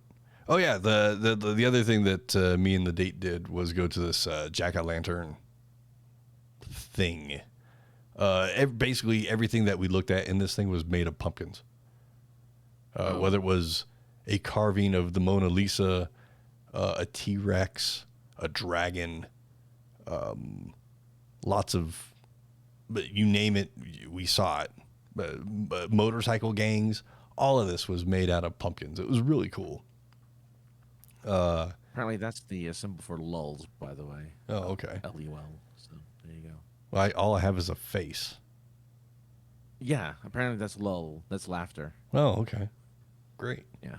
the other thing that me and the date did was go to this jack-o'-lantern thing. Basically everything that we looked at in this thing was made of pumpkins. Whether it was a carving of the Mona Lisa, a T-Rex, a dragon, lots of, but you name it, we saw it. But motorcycle gangs, all of this was made out of pumpkins. It was really cool. Apparently that's the symbol for lulls, by the way. Oh, okay. LUL. So there you go. Well, all I have is a face. Yeah, apparently that's lull. That's laughter. Oh, okay. Great. Yeah.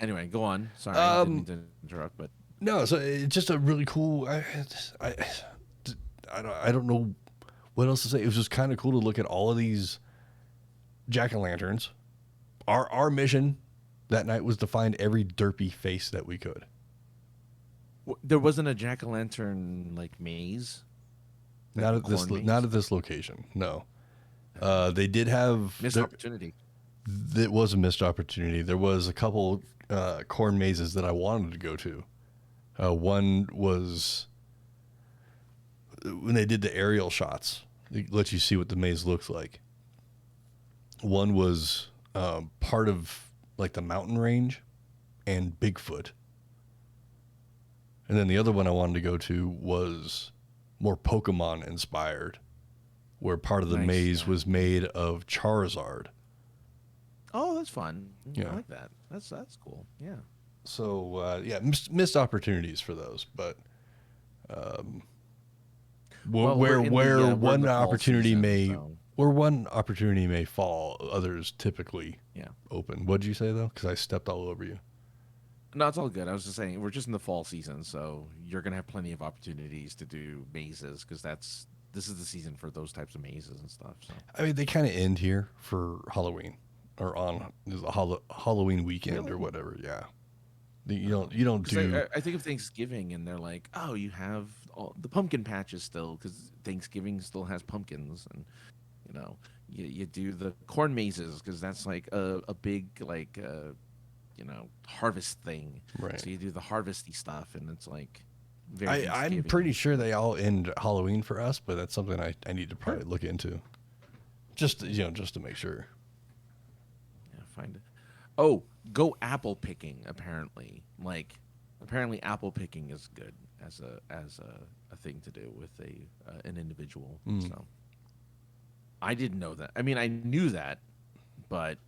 Anyway, go on. Sorry, I didn't mean to interrupt, but no, so it's just a really cool. I don't know what else to say. It was just kind of cool to look at all of these jack-o'-lanterns. Our mission that night was to find every derpy face that we could. There wasn't a jack-o'-lantern maze. Not at this location. No. They did have missed opportunity. It was a missed opportunity. There was a couple corn mazes that I wanted to go to. One was when they did the aerial shots, they let you see what the maze looks like. One was part of the mountain range and Bigfoot. And then the other one I wanted to go to was more Pokemon inspired, where part of the maze was made of Charizard. Oh, that's fun. Yeah. I like that. That's cool. Yeah. So, missed opportunities for those, but where one opportunity may where one opportunity may fall, others typically Yeah. open. What'd you say though? Because I stepped all over you. No, it's all good. I was just saying we're just in the fall season, so you're gonna have plenty of opportunities to do mazes because this is the season for those types of mazes and stuff. So I mean, they kind of end here for Halloween or on the Halloween weekend Really? or whatever. Yeah, you don't 'Cause do. I think of Thanksgiving and they're like, oh, you have all the pumpkin patches still because Thanksgiving still has pumpkins, and you know you do the corn mazes because that's like a big like harvest thing. Right. So you do the harvesty stuff, and it's like I'm very Thanksgiving. pretty sure they all end Halloween for us, but that's something I need to probably look into. Just to make sure. Yeah, find it. Oh, go apple picking. Apparently, apple picking is good as a thing to do with an individual. So I didn't know that. I mean, I knew that, but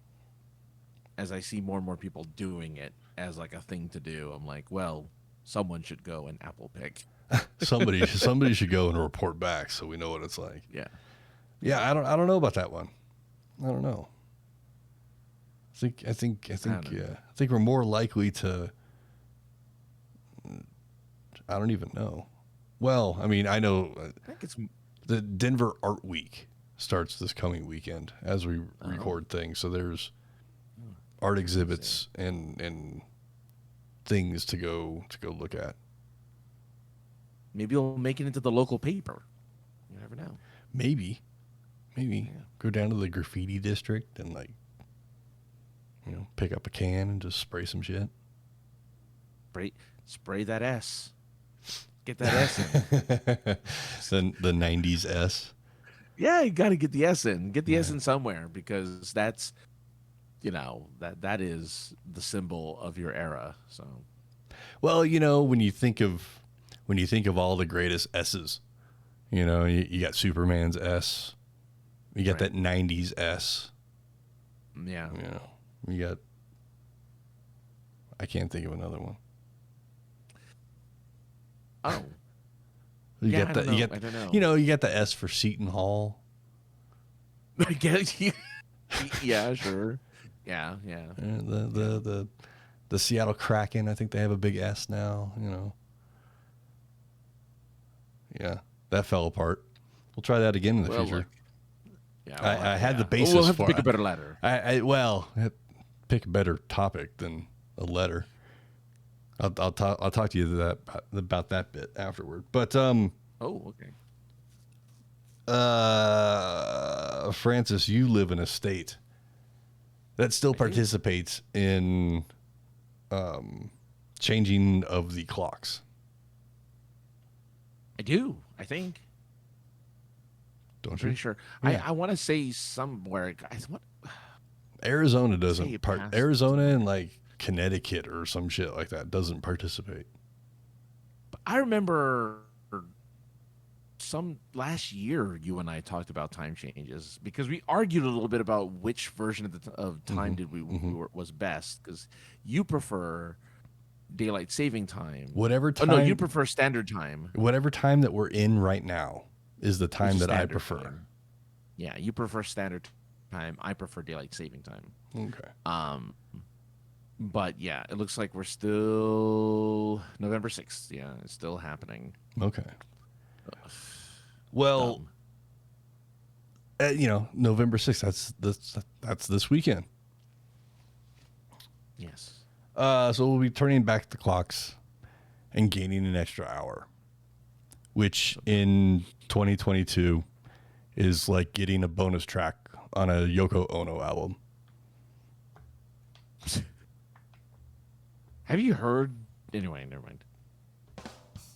as I see more and more people doing it as like a thing to do, I'm like, well, someone should go and apple pick. Somebody should go and report back so we know what it's like. Yeah. Yeah, I don't know about that one. I don't know. I think we're more likely to. I don't even know. Well, I mean, I know I think it's the Denver Art Week starts this coming weekend as we record things. So there's art exhibits and things to go look at. maybe you'll make it into the local paper. You never know. Maybe go down to the graffiti district and pick up a can and just spray some shit. Spray that S. Get that S in. The 90s S. Yeah, you got to get the S in. Get the S in somewhere because that's, that is the symbol of your era. So, well, when you think of all the greatest S's, you got Superman's S, you got that 90s S. Yeah. You got. I can't think of another one. Oh. You I got don't the know. you I don't know. got you got the S for Seton Hall. I guess. Yeah, sure. Yeah. The Seattle Kraken, I think they have a big S now, Yeah, that fell apart. We'll try that again in the future. Look. Yeah, I had the basis we'll have for to pick it. a better letter. Pick a better topic than a letter. I'll talk to you about that bit afterward. But Okay. Francis, you live in a state that still participates in changing of the clocks. I do. I think. Don't I'm you? pretty sure. Yeah. I want to say somewhere. Arizona doesn't Say it part. passed. Arizona and like Connecticut or some shit like that doesn't participate. I remember some last year you and I talked about time changes because we argued a little bit about which version of time was best because you prefer daylight saving time. Whatever time. Oh no, you prefer standard time. Whatever time that we're in right now is the time that I Standard prefer. time. Yeah, you prefer standard time. I prefer daylight saving time. Okay. But yeah, it looks like we're still November 6th. Yeah, it's still happening. Okay. Well, November 6th. That's this weekend. Yes. So we'll be turning back the clocks and gaining an extra hour, which in 2022 is like getting a bonus track on a Yoko Ono album. Have you heard? Anyway, never mind.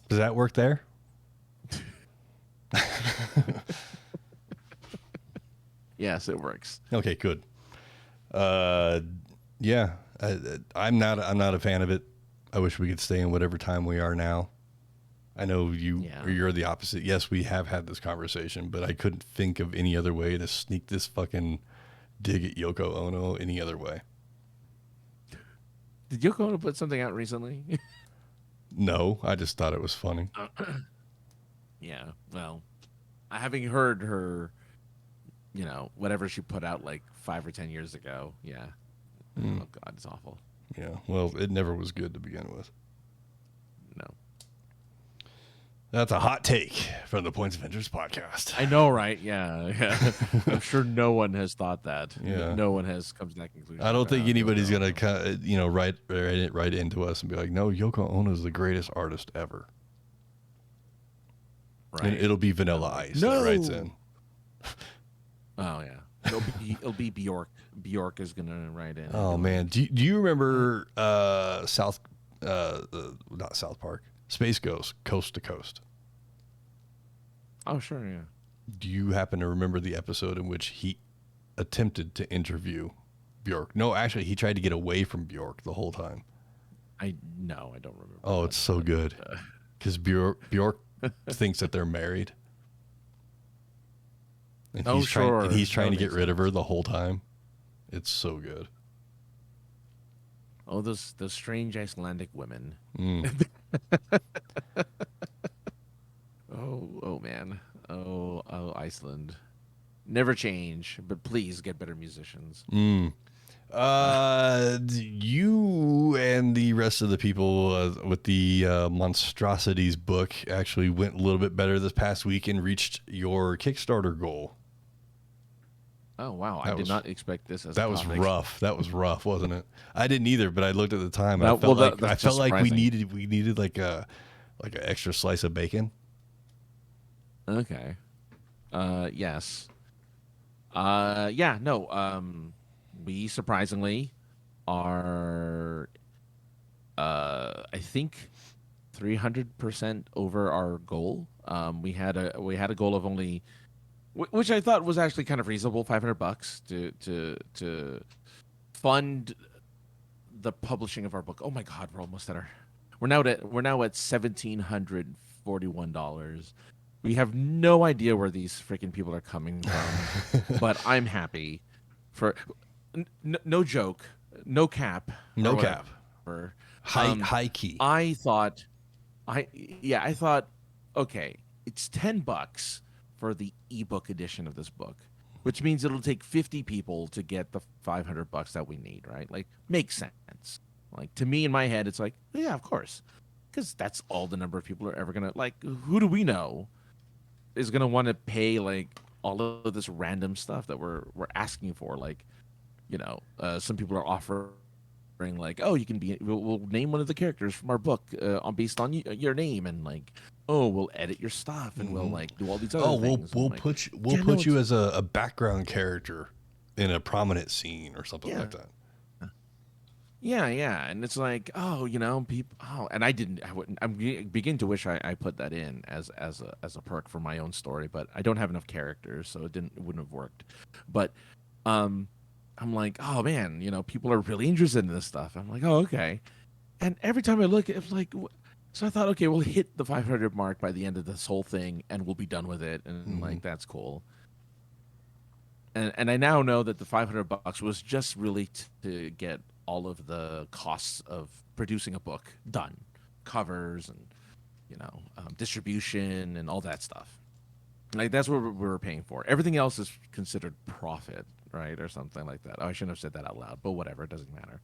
Does that work there? Yes, it works. Okay, good. Yeah, I'm not a fan of it. I wish we could stay in whatever time we are now. I know you're the opposite. Yes, we have had this conversation, but I couldn't think of any other way to sneak this fucking dig at Yoko Ono any other way. Did Yoko Ono put something out recently? No, I just thought it was funny. Yeah, well, having heard her, whatever she put out like 5 or 10 years ago. Yeah. Oh God, it's awful. Yeah. Well, it never was good to begin with. No. That's a hot take from the Points Avengers podcast. I know, right? Yeah. I'm sure no one has thought that. Yeah. No one has come to that conclusion. I don't think anybody's gonna, write into us and be like, "No, Yoko Ono is the greatest artist ever." Right. And it'll be Vanilla Ice that writes in. Oh yeah. It'll be Bjork. Bjork is gonna write in. Oh man, do you remember not South Park, Space Ghost, Coast to Coast? Oh sure, yeah. Do you happen to remember the episode in which he attempted to interview Bjork? No, actually, he tried to get away from Bjork the whole time. I don't remember. Oh, it's so good because Bjork thinks that they're married. And he's trying to get rid of her the whole time. It's so good. Oh, those strange Icelandic women. Oh man. Oh, Iceland. Never change, but please get better musicians. You and the rest of the people with the Monstrosities book actually went a little bit better this past week and reached your Kickstarter goal. Oh wow! I did not expect this. That was rough. That was rough, wasn't it? I didn't either, but I looked at the time. And I felt like we needed like an extra slice of bacon. Okay. Yes. Yeah. No. We surprisingly are. I think 300% over our goal. We had a goal of only. Which I thought was actually kind of reasonable, $500 to fund the publishing of our book. Oh my God, we're almost at we're now at $1,741. We have no idea where these freaking people are coming from, but I'm happy for no joke, no cap, high key. I thought, okay, it's $10 for the ebook edition of this book, which means it'll take 50 people to get the $500 that we need, right? Like, makes sense. Like, to me in my head, it's like, yeah, of course, because that's all the number of people are ever gonna like. Who do we know is gonna want to pay like all of this random stuff that we're asking for? Like, some people are offering like, oh, you can we'll name one of the characters from our book based on your name, and like, oh, we'll edit your stuff and we'll like do all these other things. We'll put you as a background character in a prominent scene or something like that. Yeah, and it's like, people. Oh, and I wouldn't. I'm beginning to wish I put that in as a perk for my own story, but I don't have enough characters, so it wouldn't have worked. But, I'm like, oh man, people are really interested in this stuff. I'm like, oh okay, and every time I look, it's like. So I thought, okay, we'll hit the 500 mark by the end of this whole thing, and we'll be done with it, and like that's cool. And I now know that the $500 was just really to get all of the costs of producing a book done, covers and distribution and all that stuff. Like that's what we were paying for. Everything else is considered profit, right, or something like that. Oh, I shouldn't have said that out loud, but whatever, it doesn't matter.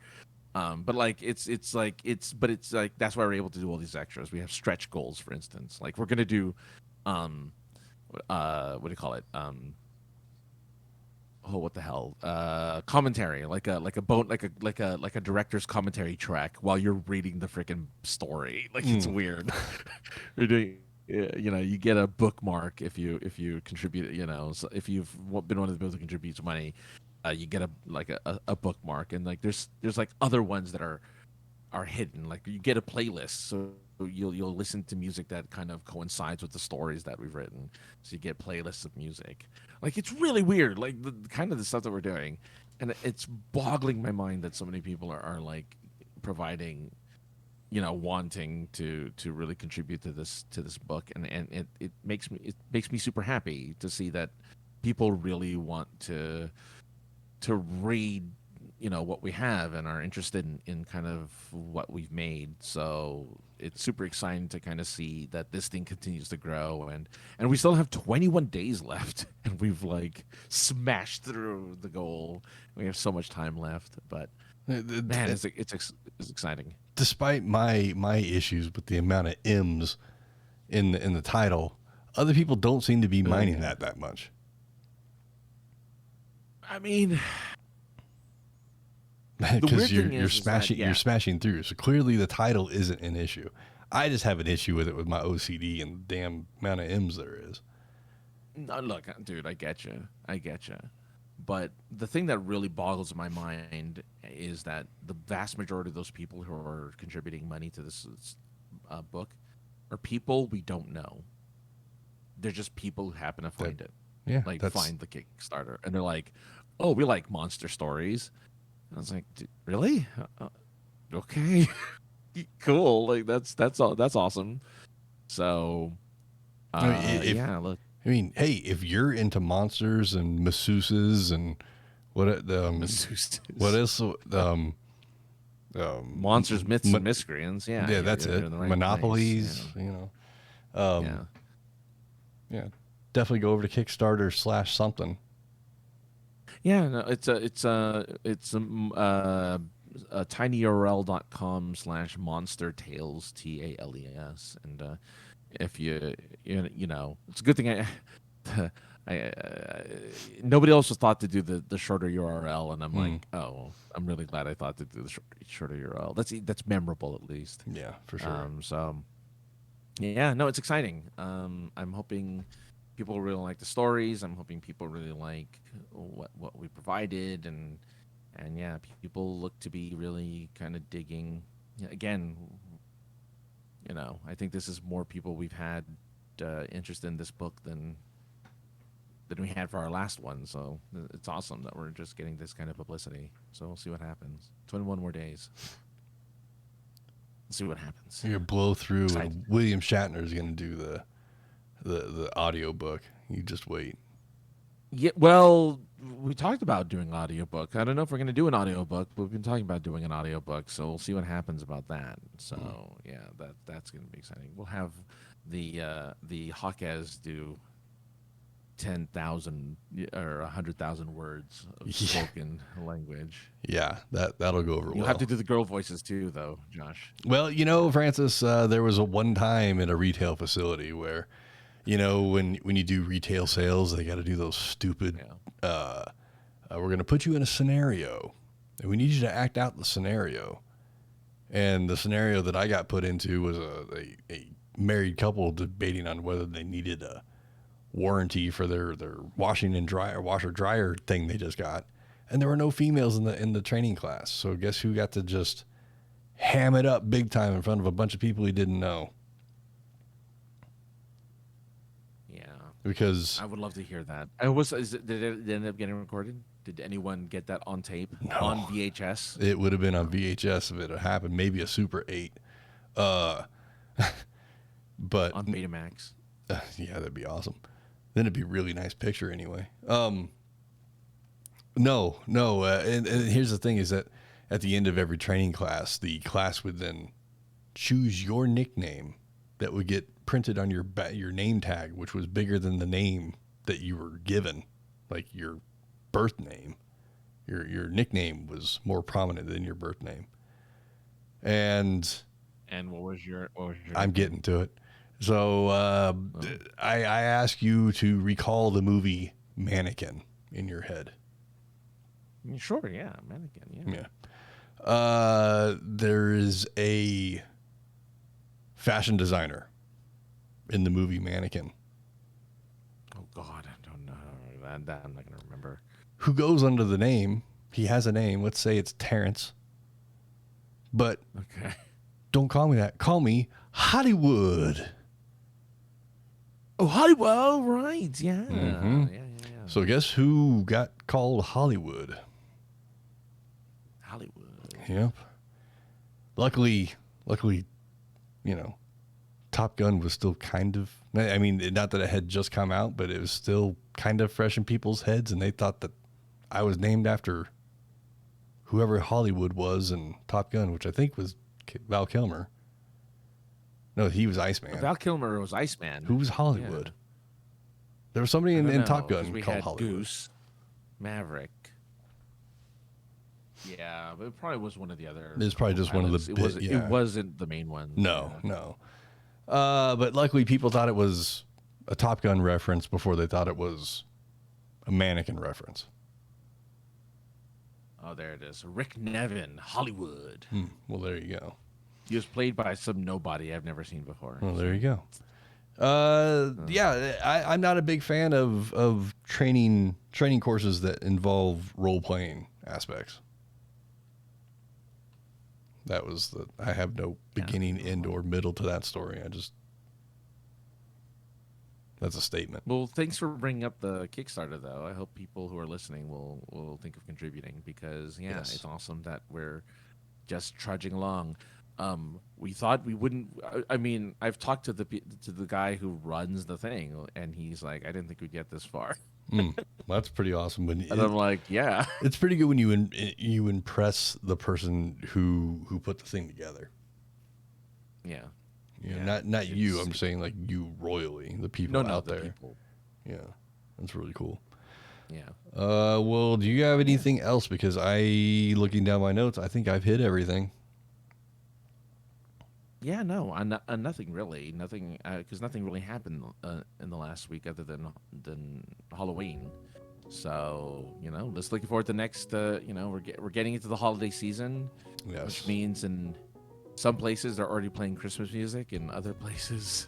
But like it's like that's why we're able to do all these extras. We have stretch goals, for instance. Like we're gonna do, what do you call it? What the hell? Commentary, like a director's commentary track while you're reading the freaking story. Like it's weird. You're doing. You get a bookmark if you contribute. So if you've been one of the people who contributes money. You get a bookmark, and like there's like other ones that are hidden. Like you get a playlist, so you'll listen to music that kind of coincides with the stories that we've written. So you get playlists of music. Like it's really weird, like the kind of the stuff that we're doing, and it's boggling my mind that so many people are like providing, wanting to really contribute to this book, and it makes me super happy to see that people really want to read what we have and are interested in kind of what we've made. So it's super exciting to kind of see that this thing continues to grow, and we still have 21 days left, and we've like smashed through the goal. We have so much time left, but man, it's exciting. Despite my issues with the amount of M's in the title, other people don't seem to be minding that much. I mean, because you're smashing through. So clearly the title isn't an issue. I just have an issue with it with my OCD and the damn amount of M's there is. No, look, dude, I get you. But the thing that really boggles my mind is that the vast majority of those people who are contributing money to this book are people we don't know. They're just people who happen to find it. Yeah, find the Kickstarter, and they're like, "Oh, we like monster stories." And I was like, "Really? Okay, cool. Like that's awesome." So, look. I mean, hey, if you're into monsters and masseuses and what else? Monsters, myths, and miscreants. Yeah, that's it. Right Monopolies. place, Yeah, definitely go over to Kickstarter / something. Yeah, no, it's tinyurl.com/monster tales TALES, and if you it's a good thing I nobody else was thought to do the shorter URL, and I'm like, oh, I'm really glad I thought to do the shorter URL. That's memorable at least. Yeah, for sure. So yeah, no, it's exciting. I'm hoping people really like the stories. I'm hoping people really like what we provided, and yeah, people look to be really kind of digging. Again, I think this is more people we've had interested in this book than we had for our last one. So it's awesome that we're just getting this kind of publicity. So we'll see what happens. 21 more days. Let's see what happens. You're gonna blow through, and William Shatner is gonna do the audio book. You just wait. Yeah, well, we talked about doing audiobook. I don't know if we're going to do an audiobook, but we've been talking about doing an audiobook, so we'll see what happens about that. So, yeah, that's going to be exciting. We'll have the Hawkes do 10,000 or 100,000 words of spoken language. Yeah, that'll go over well. You'll have to do the girl voices too, though, Josh. Well, Francis, there was a one time at a retail facility where, when you do retail sales, they got to do those stupid, we're going to put you in a scenario, and we need you to act out the scenario. And the scenario that I got put into was a married couple debating on whether they needed a warranty for their washer dryer thing they just got. And there were no females in the training class. So guess who got to just ham it up big time in front of a bunch of people he didn't know? Because I would love to hear that. Did it end up getting recorded? Did anyone get that on tape? No. On VHS? It would have been on VHS if it had happened. Maybe a Super 8. But on Betamax. Yeah, that'd be awesome. Then it'd be a really nice picture anyway. No. And here's the thing is that at the end of every training class, the class would then choose your nickname that would get printed on your name tag, which was bigger than the name that you were given, like your birth name. Your nickname was more prominent than your birth name. And what was your I'm getting to it. So I ask you to recall the movie Mannequin in your head. Sure, yeah, Mannequin, yeah. There is a fashion designer in the movie Mannequin. Oh God, I don't know. That I'm not going to remember. Who goes under the name? He has a name. Let's say it's Terrence. But okay, don't call me that. Call me Hollywood. Oh, Hollywood. Oh, right. Yeah. Mm-hmm. Yeah. So guess who got called Hollywood? Hollywood. Yep. Luckily, Top Gun was still kind of, I mean, not that it had just come out, but it was still kind of fresh in people's heads, and they thought that I was named after whoever Hollywood was in Top Gun, which I think was Val Kilmer. No, he was Iceman. Val Kilmer was Iceman. Who was Hollywood? Yeah. There was somebody in Top Gun we called had Hollywood. Goose, Maverick. Yeah, but it probably was one of the other. It's probably just one of the. It wasn't the main one. No. But luckily, people thought it was a Top Gun reference before they thought it was a mannequin reference. Oh, there it is. Rick Nevin, Hollywood. Well, there you go. He was played by some nobody I've never seen before. Well, there you go. Yeah, I'm not a big fan of training courses that involve role playing aspects. That was I have no beginning, end, or middle to that story. That's a statement. Well, thanks for bringing up the Kickstarter, though. I hope people who are listening will think of contributing because, yes. It's awesome that we're just trudging along. We thought we wouldn't. I mean, I've talked to the guy who runs the thing, and he's like, "I didn't think we'd get this far." Well, that's pretty awesome. And I'm like, "Yeah." It's pretty good when you impress the person who put the thing together. Yeah. Not you. I'm saying like you royally, the people out there. People. Yeah, that's really cool. Yeah. Well, do you have anything else? Because looking down my notes, I think I've hit everything. Yeah, no, nothing really, because nothing really happened in the last week other than Halloween. So let's look forward to next. We're getting into the holiday season, yes. Which means in some places they're already playing Christmas music, in other places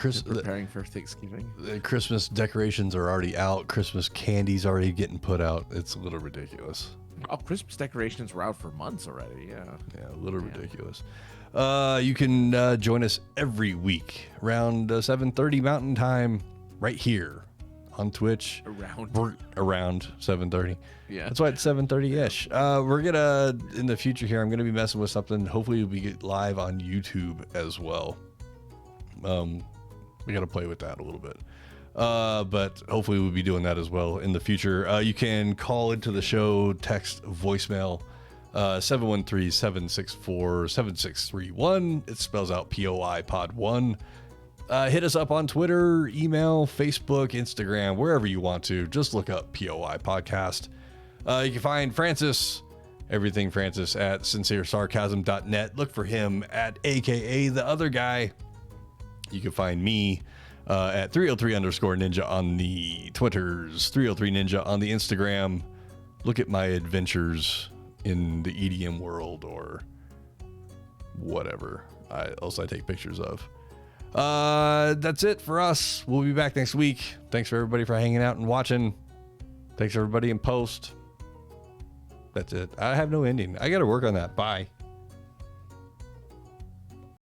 they're preparing for Thanksgiving. The Christmas decorations are already out. Christmas candy's already getting put out. It's a little ridiculous. Oh, Christmas decorations were out for months already. Yeah, a little ridiculous. You can join us every week around 7:30 Mountain Time, right here on Twitch. Around 7:30. Yeah, that's why it's 7:30-ish. We're gonna in the future here. I'm gonna be messing with something. Hopefully, we get live on YouTube as well. We gotta play with that a little bit. But hopefully, we'll be doing that as well in the future. You can call into the show, text, voicemail. 713-764-7631. It spells out POI Pod 1. Hit us up on Twitter, email, Facebook, Instagram, wherever you want to. Just look up POI Podcast. You can find Francis, everything Francis, at sinceresarcasm.net. Look for him at AKA the other guy. You can find me at 303_ninja on the Twitters, 303ninja on the Instagram. Look at my adventures in the EDM world or whatever else I take pictures of. That's it for us. We'll be back next week. Thanks for everybody for hanging out and watching. Thanks everybody in post. That's it. I have no ending. I got to work on that. Bye.